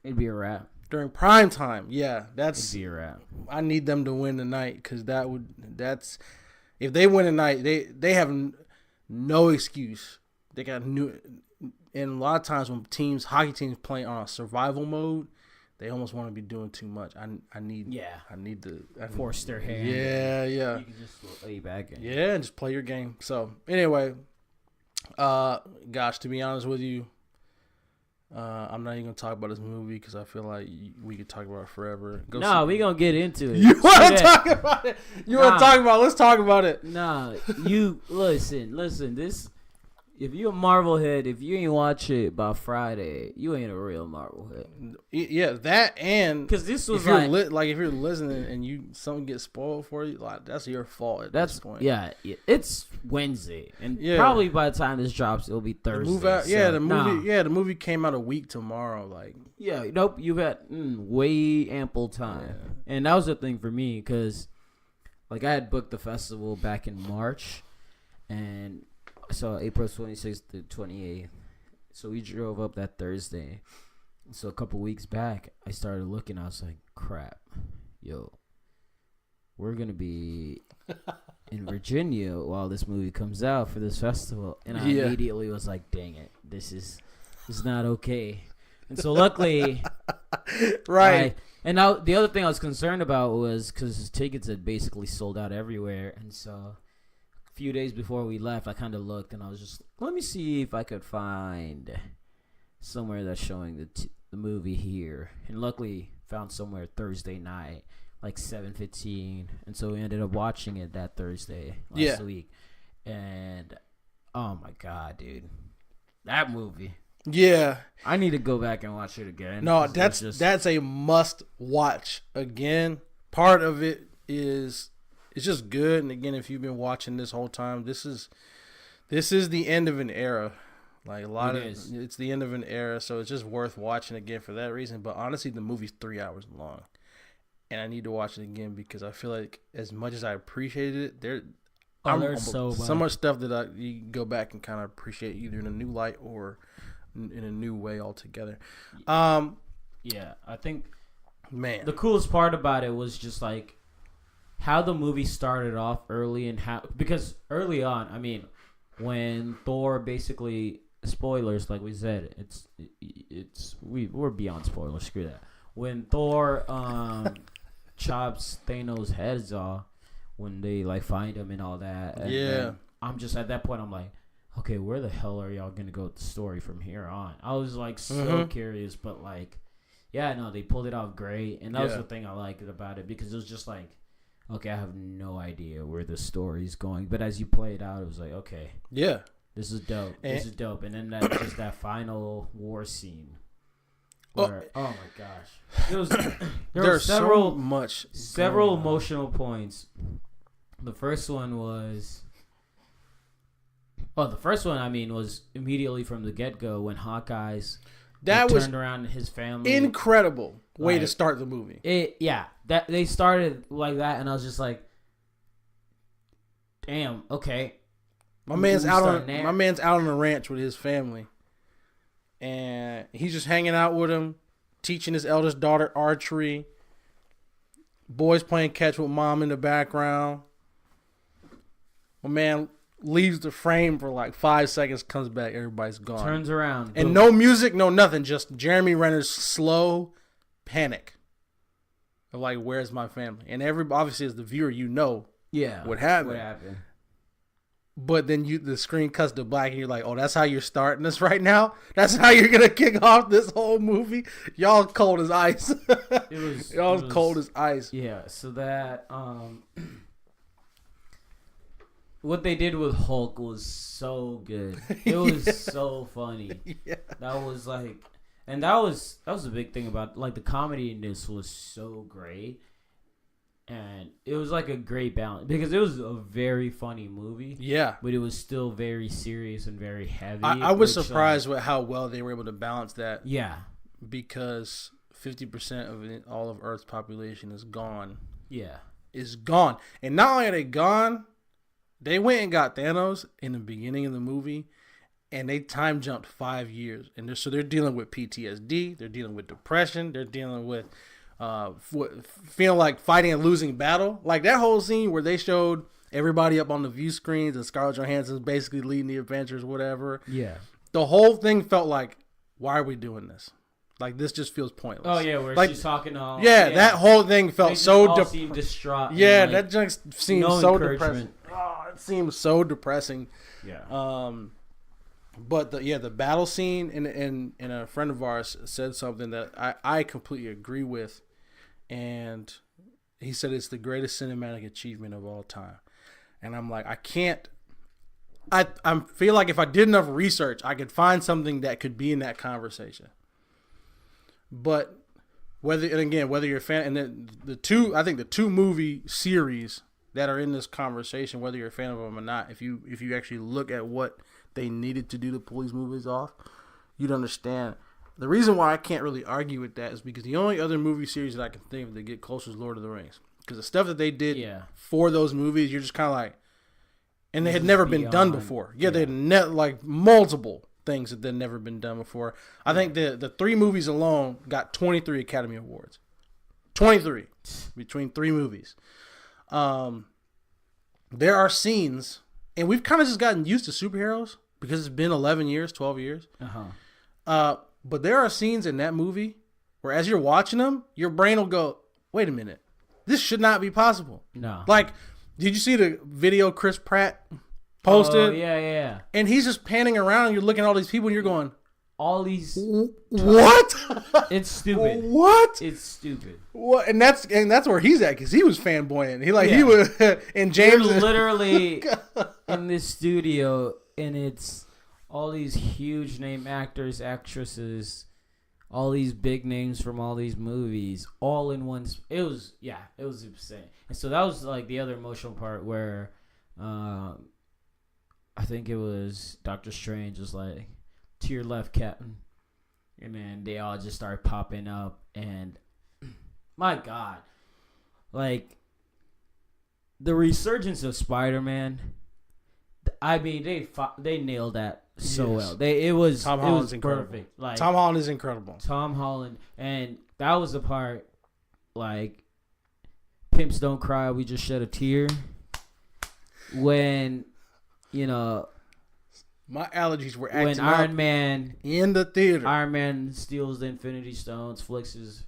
[SPEAKER 2] It'd be a wrap.
[SPEAKER 1] during prime time. Yeah,
[SPEAKER 2] It'd be a wrap.
[SPEAKER 1] I need them to win tonight because that's if they win tonight, they have no excuse. They got new, and a lot of times when hockey teams play on a survival mode, they almost want to be doing too much. I need to
[SPEAKER 2] Force their hand.
[SPEAKER 1] Yeah.
[SPEAKER 2] You can just lay back in.
[SPEAKER 1] Yeah, and just play your game. So anyway, gosh, to be honest with you, I'm not even gonna talk about this movie because I feel like we could talk about it forever.
[SPEAKER 2] We gonna get into it.
[SPEAKER 1] You want to talk about it? You want to talk about it? Let's talk about it.
[SPEAKER 2] Nah, you listen. This, if you a Marvel head, if you ain't watch it by Friday, you ain't a real Marvel head.
[SPEAKER 1] Yeah, that and
[SPEAKER 2] because this was
[SPEAKER 1] if you're listening and something gets spoiled for you, like that's your fault at this point.
[SPEAKER 2] Yeah, it's Wednesday, and
[SPEAKER 1] Yeah.
[SPEAKER 2] probably by the time this drops, it'll be Thursday.
[SPEAKER 1] The movie came out a week tomorrow. Like,
[SPEAKER 2] nope, you've had way ample time, and that was the thing for me because, like, I had booked the festival back in March, and so April 26th to 28th. So we drove up that Thursday. So a couple weeks back, I started looking. I was like, crap, we're going to be in Virginia while this movie comes out for this festival. And I immediately was like, dang it, this is not okay. And so luckily,
[SPEAKER 1] right.
[SPEAKER 2] And now the other thing I was concerned about was because tickets had basically sold out everywhere. And so few days before we left, I kind of looked and I was just, let me see if I could find somewhere that's showing the movie here. And luckily found somewhere Thursday night, like 7:15. And so we ended up watching it that Thursday last week. And oh my God, dude, that movie.
[SPEAKER 1] Yeah,
[SPEAKER 2] I need to go back and watch it again.
[SPEAKER 1] No, that's a must watch again. Part of it is. It's just good, and again, if you've been watching this whole time, this is the end of an era. Like it's the end of an era, so it's just worth watching again for that reason. But honestly, the movie's 3 hours long, and I need to watch it again because I feel like as much as I appreciated it, there's so much stuff that you go back and kind of appreciate either in a new light or in a new way altogether.
[SPEAKER 2] I think the coolest part about it was just like how the movie started off early and because early on, I mean, when Thor basically, spoilers, like we said, we're beyond spoilers, screw that. When Thor chops Thanos' heads off, when they like find him and all that, and I'm just at that point, I'm like, okay, where the hell are y'all gonna go with the story from here on? I was like so curious, but like, they pulled it off great, and that was the thing I liked about it because it was just like, okay, I have no idea where the story's going. But as you play it out, it was like, okay. Yeah. This is dope. And then that final war scene. Where, oh, my gosh. There were several emotional points. The first one was immediately from the get-go when Hawkeye's turned around his family.
[SPEAKER 1] Incredible way to start the movie.
[SPEAKER 2] That they started like that, and I was just like, "Damn, okay."
[SPEAKER 1] My man's out on the ranch with his family, and he's just hanging out with him, teaching his eldest daughter archery. Boys playing catch with mom in the background. My man leaves the frame for like 5 seconds, comes back, everybody's gone.
[SPEAKER 2] Turns around.
[SPEAKER 1] And no music, no nothing, just Jeremy Renner's slow panic of like, where's my family? And obviously as the viewer, what happened. But then the screen cuts to black and you're like, oh, that's how you're starting this right now? That's how you're going to kick off this whole movie? Y'all cold as ice. It was cold as ice.
[SPEAKER 2] Yeah, so that what they did with Hulk was so good. It was so funny. Yeah. That was like, and that was a big thing about, like, the comedy in this was so great. And it was like a great balance because it was a very funny movie. Yeah. But it was still very serious and very heavy.
[SPEAKER 1] I was surprised with how well they were able to balance that.
[SPEAKER 2] Yeah.
[SPEAKER 1] Because 50% of all of Earth's population is gone.
[SPEAKER 2] Yeah.
[SPEAKER 1] is gone. And not only are they gone, they went and got Thanos in the beginning of the movie, and they time jumped 5 years. And they're dealing with PTSD. They're dealing with depression. They're dealing with feeling like fighting a losing battle. Like that whole scene where they showed everybody up on the view screens and Scarlett Johansson's basically leading the Avengers, whatever.
[SPEAKER 2] Yeah.
[SPEAKER 1] The whole thing felt like, why are we doing this? Like, this just feels pointless.
[SPEAKER 2] Oh, yeah, where
[SPEAKER 1] like,
[SPEAKER 2] she's talking all...
[SPEAKER 1] Yeah, that whole thing felt so...
[SPEAKER 2] seemed distraught.
[SPEAKER 1] Yeah,
[SPEAKER 2] and,
[SPEAKER 1] that just seemed so depressing. Oh, it seemed so depressing.
[SPEAKER 2] Yeah.
[SPEAKER 1] But the battle scene, and a friend of ours said something that I completely agree with, and he said it's the greatest cinematic achievement of all time. And I'm like, I can't... I feel like if I did enough research, I could find something that could be in that conversation. But whether you're a fan, and then the two movie series that are in this conversation, whether you're a fan of them or not, if you actually look at what they needed to do to pull these movies off, you'd understand. The reason why I can't really argue with that is because the only other movie series that I can think of that get closer is Lord of the Rings. Because the stuff that they did for those movies, you're just kind of like, and they had never been done before. Yeah, they had like multiple things that had never been done before. I think the 3 movies alone got 23 Academy Awards. 23 between 3 movies. There are scenes, and we've kind of just gotten used to superheroes because it's been 11 years, 12 years. But there are scenes in that movie where as you're watching them, your brain will go, wait a minute, this should not be possible.
[SPEAKER 2] No.
[SPEAKER 1] Like, did you see the video Chris Pratt posted?
[SPEAKER 2] Oh, yeah.
[SPEAKER 1] And he's just panning around, and you're looking at all these people, and you're going,
[SPEAKER 2] all these...
[SPEAKER 1] What?
[SPEAKER 2] It's stupid.
[SPEAKER 1] What?
[SPEAKER 2] It's stupid.
[SPEAKER 1] What? And that's where he's at, because he was fanboying. He was, and James...
[SPEAKER 2] You're literally in this studio, and it's all these huge name actors, actresses, all these big names from all these movies, all in one. It was insane. And so that was like the other emotional part where, I think it was Doctor Strange was like, "To your left, Captain," and then they all just started popping up, and my God, like the resurgence of Spider-Man. I mean, they nailed that so well. It was
[SPEAKER 1] incredible.
[SPEAKER 2] Perfect. Like
[SPEAKER 1] Tom Holland is incredible.
[SPEAKER 2] Tom Holland, and that was the part. Like, pimps don't cry. We just shed a tear. When,
[SPEAKER 1] my allergies were acting
[SPEAKER 2] when Iron Man
[SPEAKER 1] in the theater.
[SPEAKER 2] Iron Man steals the Infinity Stones, flicks his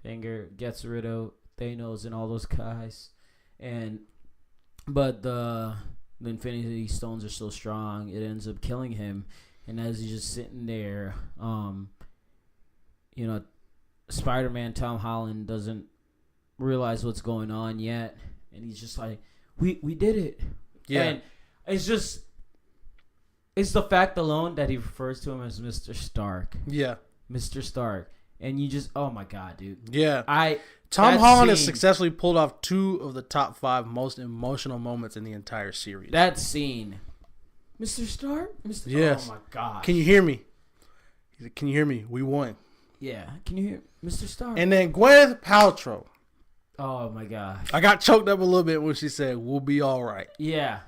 [SPEAKER 2] finger, gets rid of Thanos and all those guys, but the Infinity Stones are so strong, it ends up killing him. And as he's just sitting there, Spider-Man Tom Holland doesn't realize what's going on yet, and he's just like, "We did it." Yeah, and it's the fact alone that he refers to him as Mr. Stark.
[SPEAKER 1] Yeah,
[SPEAKER 2] Mr. Stark, and you just, oh my God, dude.
[SPEAKER 1] Yeah, Tom Holland has successfully pulled off 2 of the top 5 most emotional moments in the entire series.
[SPEAKER 2] That scene. Mr. Stark?
[SPEAKER 1] Yes.
[SPEAKER 2] Oh, my God.
[SPEAKER 1] Can you hear me? He's like, can you hear me? We won.
[SPEAKER 2] Yeah. Can you hear Mr. Stark?
[SPEAKER 1] And then Gwyneth Paltrow.
[SPEAKER 2] Oh, my gosh.
[SPEAKER 1] I got choked up a little bit when she said, "We'll be all right.
[SPEAKER 2] Yeah.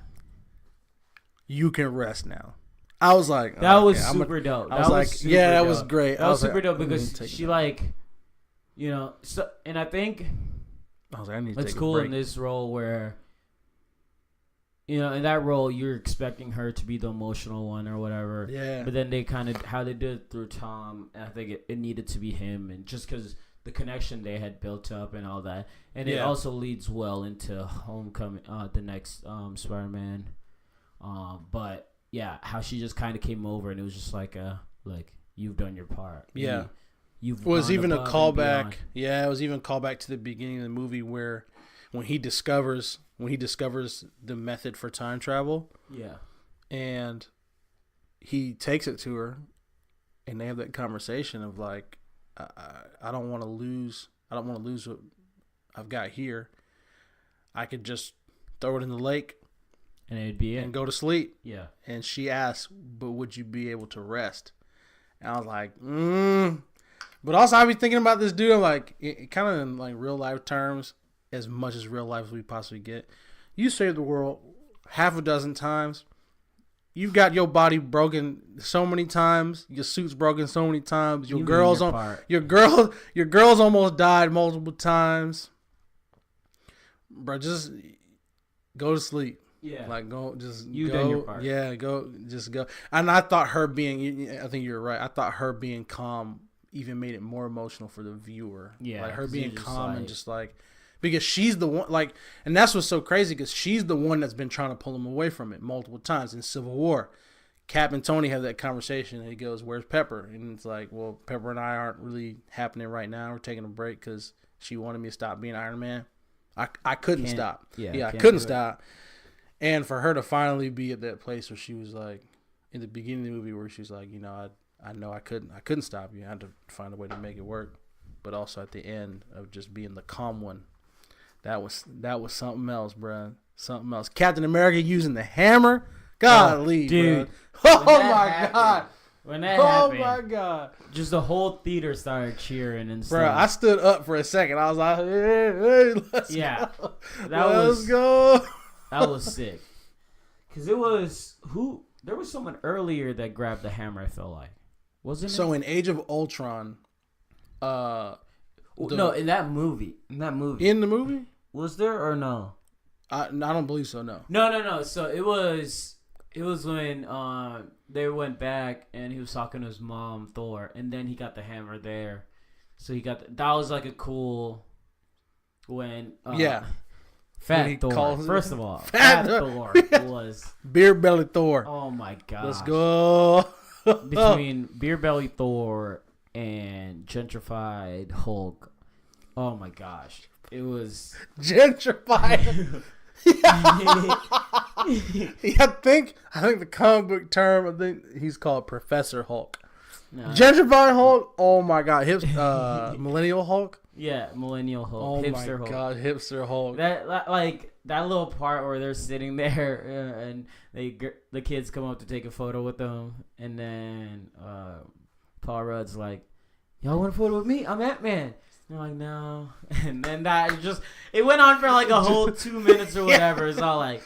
[SPEAKER 1] You can rest now." I was like...
[SPEAKER 2] That was super dope.
[SPEAKER 1] I was like, yeah, that was great.
[SPEAKER 2] That was super dope because she and I think
[SPEAKER 1] I was like, I need to
[SPEAKER 2] it's
[SPEAKER 1] take
[SPEAKER 2] cool
[SPEAKER 1] a break.
[SPEAKER 2] in this role where, in that role you're expecting her to be the emotional one or whatever.
[SPEAKER 1] Yeah.
[SPEAKER 2] But then they kind of how they did it through Tom, and I think it needed to be him, and just because the connection they had built up and all that, and it also leads well into Homecoming, the next Spider-Man. But yeah, how she just kind of came over, and it was just like you've done your part.
[SPEAKER 1] Yeah.
[SPEAKER 2] You've
[SPEAKER 1] was even a callback. Yeah, it was even a callback to the beginning of the movie where when he discovers the method for time travel. Yeah. And he takes it to her, and they have that conversation of like, I don't want to lose what I've got here. I could just throw it in the lake
[SPEAKER 2] and it'd be it
[SPEAKER 1] and go to sleep.
[SPEAKER 2] Yeah.
[SPEAKER 1] And she asks, "But would you be able to rest?" And I was like, But also, I be thinking about this dude. I'm like, it kind of in like real life terms. as much as real life as we possibly get. You saved the world half a dozen times. You've got your body broken so many times. Your suit's broken so many times. Your girls almost died multiple times. Bro, just go to sleep.
[SPEAKER 2] Yeah.
[SPEAKER 1] Like, go, just
[SPEAKER 2] you
[SPEAKER 1] go.
[SPEAKER 2] done your part.
[SPEAKER 1] Yeah, just go. And I thought her being, I think you're right. I thought her being calm even made it more emotional for the viewer.
[SPEAKER 2] Yeah.
[SPEAKER 1] Like, her being calm
[SPEAKER 2] like,
[SPEAKER 1] and just like, because she's the one, like, and that's what's so crazy, because she's the one that's been trying to pull him away from it multiple times in Civil War. Cap and Tony have that conversation, and he goes, "Where's Pepper?" And it's like, well, Pepper and I aren't really happening right now. We're taking a break because she wanted me to stop being Iron Man. I couldn't stop. I couldn't stop. And for her to finally be at that place where she was like, in the beginning of the movie, where she's like, I know I couldn't stop you. I had to find a way to make it work. But also at the end of just being the calm one, that was something else, bro. Something else. Captain America using the hammer. Golly,
[SPEAKER 2] dude.
[SPEAKER 1] Bro. Oh my God.
[SPEAKER 2] When that happened,
[SPEAKER 1] oh my God.
[SPEAKER 2] Just the whole theater started cheering and stuff.
[SPEAKER 1] Bro, I stood up for a second. I was like, hey, let's go. Let's go.
[SPEAKER 2] That was sick. Because there was someone earlier that grabbed the hammer, I felt like. Wasn't it?
[SPEAKER 1] So in Age of Ultron,
[SPEAKER 2] no, in that movie. In
[SPEAKER 1] the movie?
[SPEAKER 2] Was there or no?
[SPEAKER 1] I don't believe so, no.
[SPEAKER 2] No. So it was when they went back and he was talking to his mom, Thor, and then he got the hammer there. So that was like a cool when Fat Thor. First of all, Fat Thor was
[SPEAKER 1] Beer Belly Thor.
[SPEAKER 2] Oh my gosh.
[SPEAKER 1] Let's go.
[SPEAKER 2] Between Beer Belly Thor and Gentrified Hulk. Oh my gosh. It was
[SPEAKER 1] Gentrified. I think the comic book term, I think he's called Professor Hulk. No. Gentrified Hulk. Oh my God, Millennial Hulk.
[SPEAKER 2] Yeah, Millennial Hulk.
[SPEAKER 1] Oh
[SPEAKER 2] hipster
[SPEAKER 1] my
[SPEAKER 2] Hulk.
[SPEAKER 1] God, hipster Hulk.
[SPEAKER 2] That little part where they're sitting there and the kids come up to take a photo with them, and then Paul Rudd's like, "Y'all want a photo with me? I'm Ant-Man." They're like, "No," and then it went on for like a whole 2 minutes or whatever. It's all like,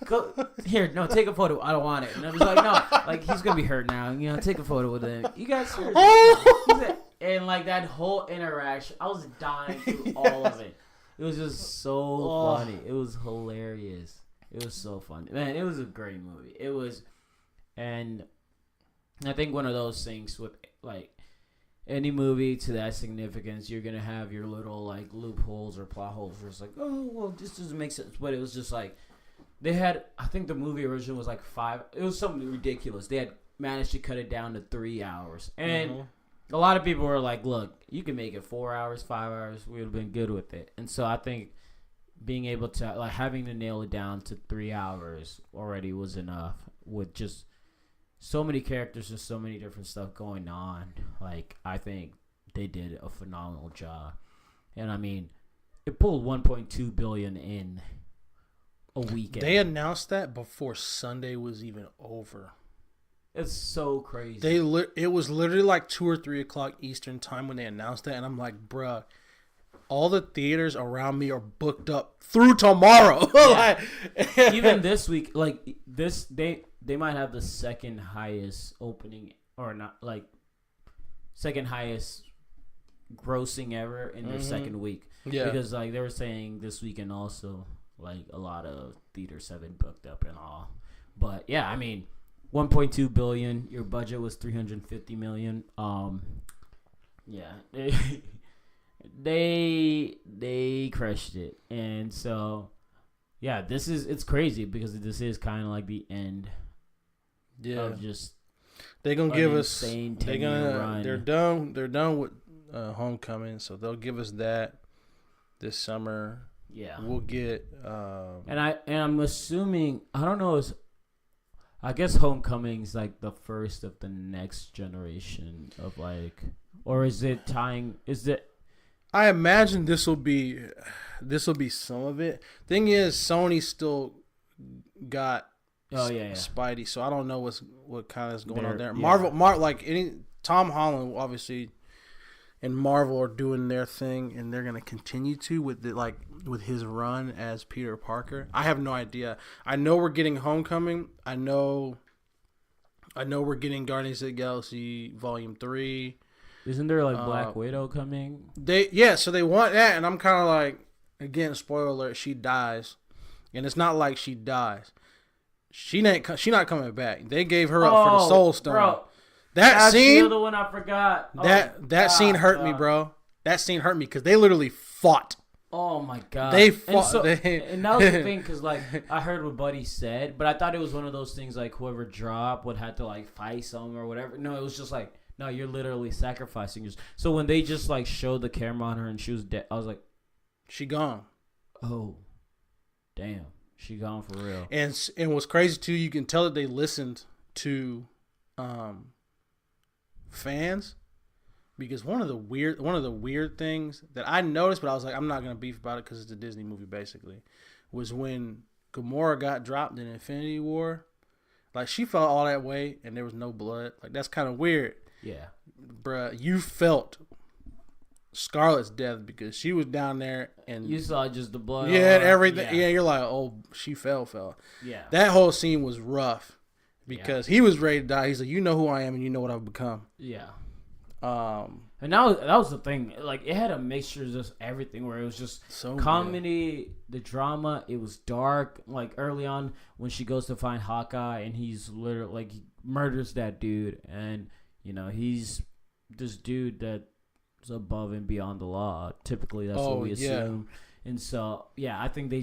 [SPEAKER 2] "Go here, no, take a photo. I don't want it." And I was like, "No, like he's gonna be hurt now. Take a photo with him. You guys seriously?" And like that whole interaction, I was dying through all of it. It was just so funny. It was hilarious. It was so funny, man. It was a great movie. It was, and I think one of those things with like any movie to that significance, you're gonna have your little like loopholes or plot holes where it's like, oh well, this doesn't make sense. But it was just like they had. I think the movie original was like 5. It was something ridiculous. They had managed to cut it down to 3 hours, and a lot of people were like, look, you can make it 4 hours, 5 hours. We would have been good with it. And so I think being able to like having to nail it down to 3 hours already was enough with just so many characters and so many different stuff going on. Like, I think they did a phenomenal job. And I mean, it pulled 1.2 billion in a weekend.
[SPEAKER 1] They announced that before Sunday was even over.
[SPEAKER 2] It's so crazy.
[SPEAKER 1] It was literally like 2 or 3 o'clock Eastern time when they announced that, and I'm like, bruh, all the theaters around me are booked up through tomorrow.
[SPEAKER 2] Yeah. Even this week, like this, they might have the second highest opening, or not, like second highest grossing ever in their second week. Yeah, because like they were saying this weekend also, like a lot of theaters have been booked up and all. But yeah, I mean, 1.2 billion. Your budget was 350 million. Yeah, they crushed it, and so yeah, it's crazy because this is kind of like the end.
[SPEAKER 1] Yeah,
[SPEAKER 2] of just
[SPEAKER 1] they're gonna give us.
[SPEAKER 2] Run.
[SPEAKER 1] They're done with Homecoming, so they'll give us that this summer.
[SPEAKER 2] Yeah,
[SPEAKER 1] we'll get.
[SPEAKER 2] And I'm assuming, I don't know. I guess Homecoming's like the first of the next generation of like, or is it tying? Is it?
[SPEAKER 1] I imagine this will be some of it. Thing is, Sony still got Spidey, so I don't know what kind of is going on there.
[SPEAKER 2] Yeah.
[SPEAKER 1] Like any Tom Holland, obviously, and Marvel are doing their thing, and they're gonna continue to with his run as Peter Parker. I have no idea. I know we're getting Homecoming. I know we're getting Guardians of the Galaxy Volume 3.
[SPEAKER 2] Isn't there like Black Widow coming?
[SPEAKER 1] So they want that, and I'm kind of like, again, spoiler alert, she dies, and it's not like she dies. She not coming back. They gave her up for the Soul Stone.
[SPEAKER 2] Bro,
[SPEAKER 1] that scene,
[SPEAKER 2] the other one I forgot.
[SPEAKER 1] That scene hurt me, bro. That scene hurt me because they literally fought.
[SPEAKER 2] Oh my god,
[SPEAKER 1] they fought.
[SPEAKER 2] And that was the thing, because like I heard what Buddy said, but I thought it was one of those things like whoever dropped would have to like fight some or whatever. No, it was just like, no, you're literally sacrificing yourself. So when they just like showed the camera on her and she was dead, I was like,
[SPEAKER 1] she gone.
[SPEAKER 2] Oh, damn, she gone for real.
[SPEAKER 1] And what's crazy too, you can tell that they listened to fans. Because one of the weird things that I noticed, but I was like, I'm not gonna beef about it because it's a Disney movie, basically, was when Gamora got dropped in Infinity War. Like, she felt all that way, and there was no blood. Like, that's kind of weird.
[SPEAKER 2] Yeah,
[SPEAKER 1] bruh, you felt Scarlett's death because she was down there and
[SPEAKER 2] you saw just the blood.
[SPEAKER 1] Yeah, and everything. Yeah, you're like, oh, she fell.
[SPEAKER 2] Yeah,
[SPEAKER 1] that whole scene was rough because he was ready to die. He's like, you know who I am, and you know what I've become.
[SPEAKER 2] Yeah.
[SPEAKER 1] And
[SPEAKER 2] that was the thing. Like, it had a mixture of just everything, where it was just
[SPEAKER 1] so
[SPEAKER 2] comedy, the drama. It was dark. Like, early on when she goes to find Hawkeye and he's literally like, he murders that dude, and you know, he's this dude that's above and beyond the law. Typically, that's what we assume. And so, yeah, I think they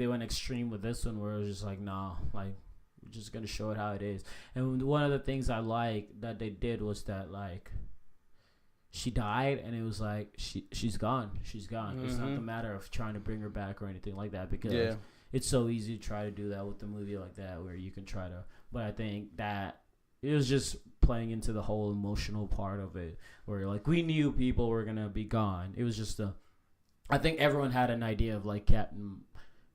[SPEAKER 2] went extreme with this one, where it was just like, nah, like, we're just gonna show it how it is. And one of the things I like that they did was that, like, she died, and it was like she's gone. She's gone. Mm-hmm. It's not the matter of trying to bring her back or anything like that, because it's so easy to try to do that with a movie like that, where you can try to. But I think that it was just playing into the whole emotional part of it, where like we knew people were gonna be gone. It was just I think everyone had an idea of like Captain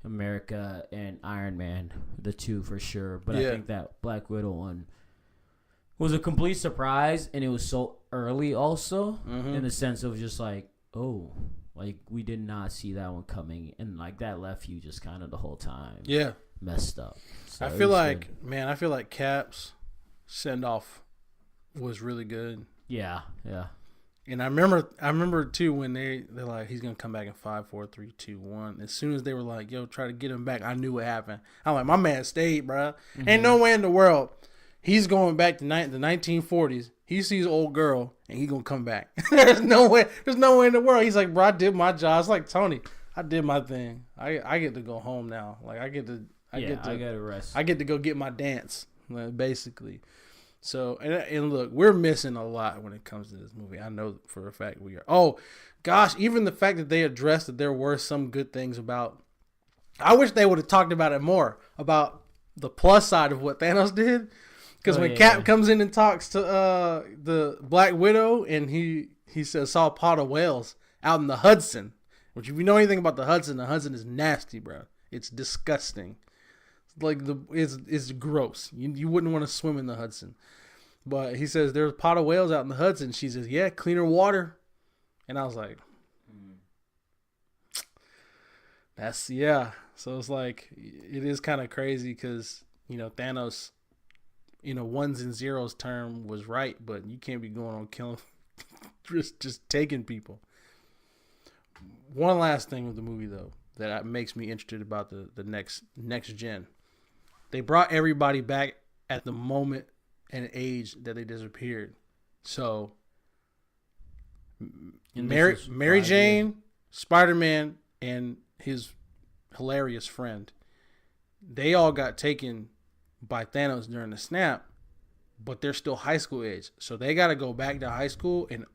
[SPEAKER 2] America and Iron Man, the two for sure. But I think that Black Widow one was a complete surprise, and it was so early also, in the sense of just like, oh, like we did not see that one coming, and like that left you just kind of the whole time messed up. So
[SPEAKER 1] I feel like Cap's send off was really good.
[SPEAKER 2] Yeah.
[SPEAKER 1] And I remember too when they're like, he's gonna come back in 5, 4, 3, 2, 1. As soon as they were like, yo, try to get him back, I knew what happened. I'm like, my man stayed, bro. Ain't no way in the world he's going back to the 1940s. He sees old girl and he gonna come back. There's no way in the world. He's like, bro, I did my job. It's like, Tony, I did my thing. I get to go home now. Like, I get to
[SPEAKER 2] rest.
[SPEAKER 1] I get to go get my dance, basically. So, and look, we're missing a lot when it comes to this movie. I know for a fact we are. Oh, gosh, even the fact that they addressed that there were some good things about. I wish they would have talked about it more, about the plus side of what Thanos did. Because when Cap comes in and talks to the Black Widow, and he says, saw a pot of whales out in the Hudson. Which, if you know anything about the Hudson is nasty, bro. It's disgusting. Like, it's gross. You wouldn't want to swim in the Hudson. But he says there's a pot of whales out in the Hudson. She says, yeah, cleaner water. And I was like, So it's like, it is kind of crazy because, you know, Thanos, you know, ones and zeros term was right, but you can't be going on killing, just taking people. One last thing with the movie, though, that makes me interested about the next gen. They brought everybody back at the moment and age that they disappeared. So, Mary Jane, Spider-Man, and his hilarious friend, they all got taken by Thanos during the snap, but they're still high school age. So they got to go back to high school, and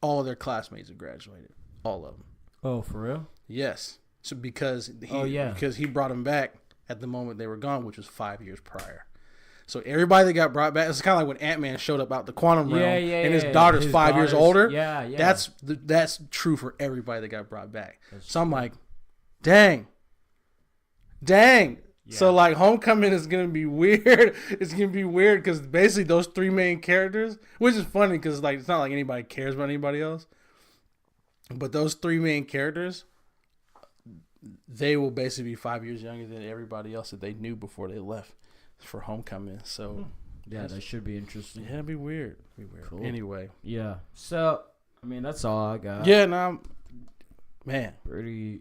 [SPEAKER 1] all of their classmates have graduated. All of them.
[SPEAKER 2] Oh, for real?
[SPEAKER 1] Yes. So because he brought them back at the moment they were gone, which was 5 years prior. So everybody that got brought back, it's kind of like when Ant-Man showed up out the quantum realm, and his daughter's 5 years older.
[SPEAKER 2] Yeah.
[SPEAKER 1] That's true for everybody that got brought back. So I'm like, dang.
[SPEAKER 2] Yeah.
[SPEAKER 1] So like Homecoming is gonna be weird. It's gonna be weird because basically those three main characters, which is funny because like it's not like anybody cares about anybody else, but those three main characters, they will basically be 5 years younger than everybody else that they knew before they left for Homecoming. So
[SPEAKER 2] yeah, that should be interesting.
[SPEAKER 1] yeah, it'd be weird.
[SPEAKER 2] Cool.
[SPEAKER 1] Anyway,
[SPEAKER 2] Yeah. So I mean, that's all I got.
[SPEAKER 1] yeah, no, man,
[SPEAKER 2] Pretty.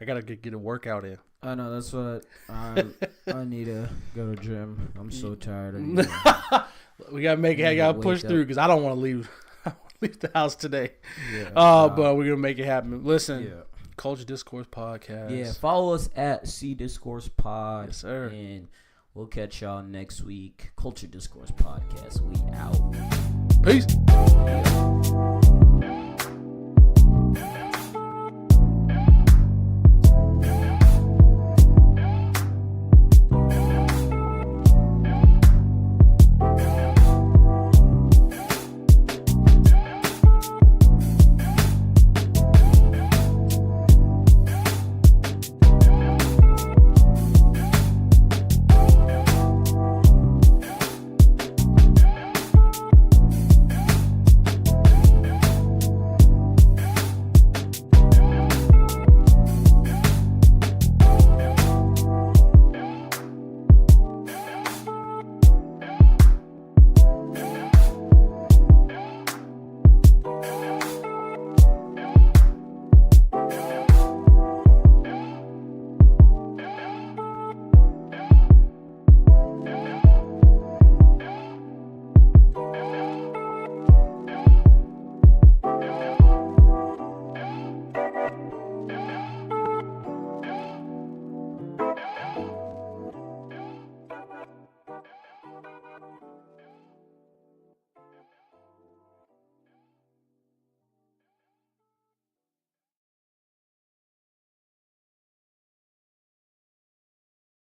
[SPEAKER 1] I gotta get a workout in.
[SPEAKER 2] I know that's what I need to go to gym. I'm so tired.
[SPEAKER 1] We gotta make it. I gotta push through because I don't want to leave. I don't wanna leave the house today.
[SPEAKER 2] Yeah.
[SPEAKER 1] But we're gonna make it happen. Listen,
[SPEAKER 2] Yeah.
[SPEAKER 1] Culture Discourse Podcast.
[SPEAKER 2] Yeah. Follow us at C Discourse Pod.
[SPEAKER 1] Yes, sir.
[SPEAKER 2] And we'll catch y'all next week. Culture Discourse Podcast. We out.
[SPEAKER 1] Peace.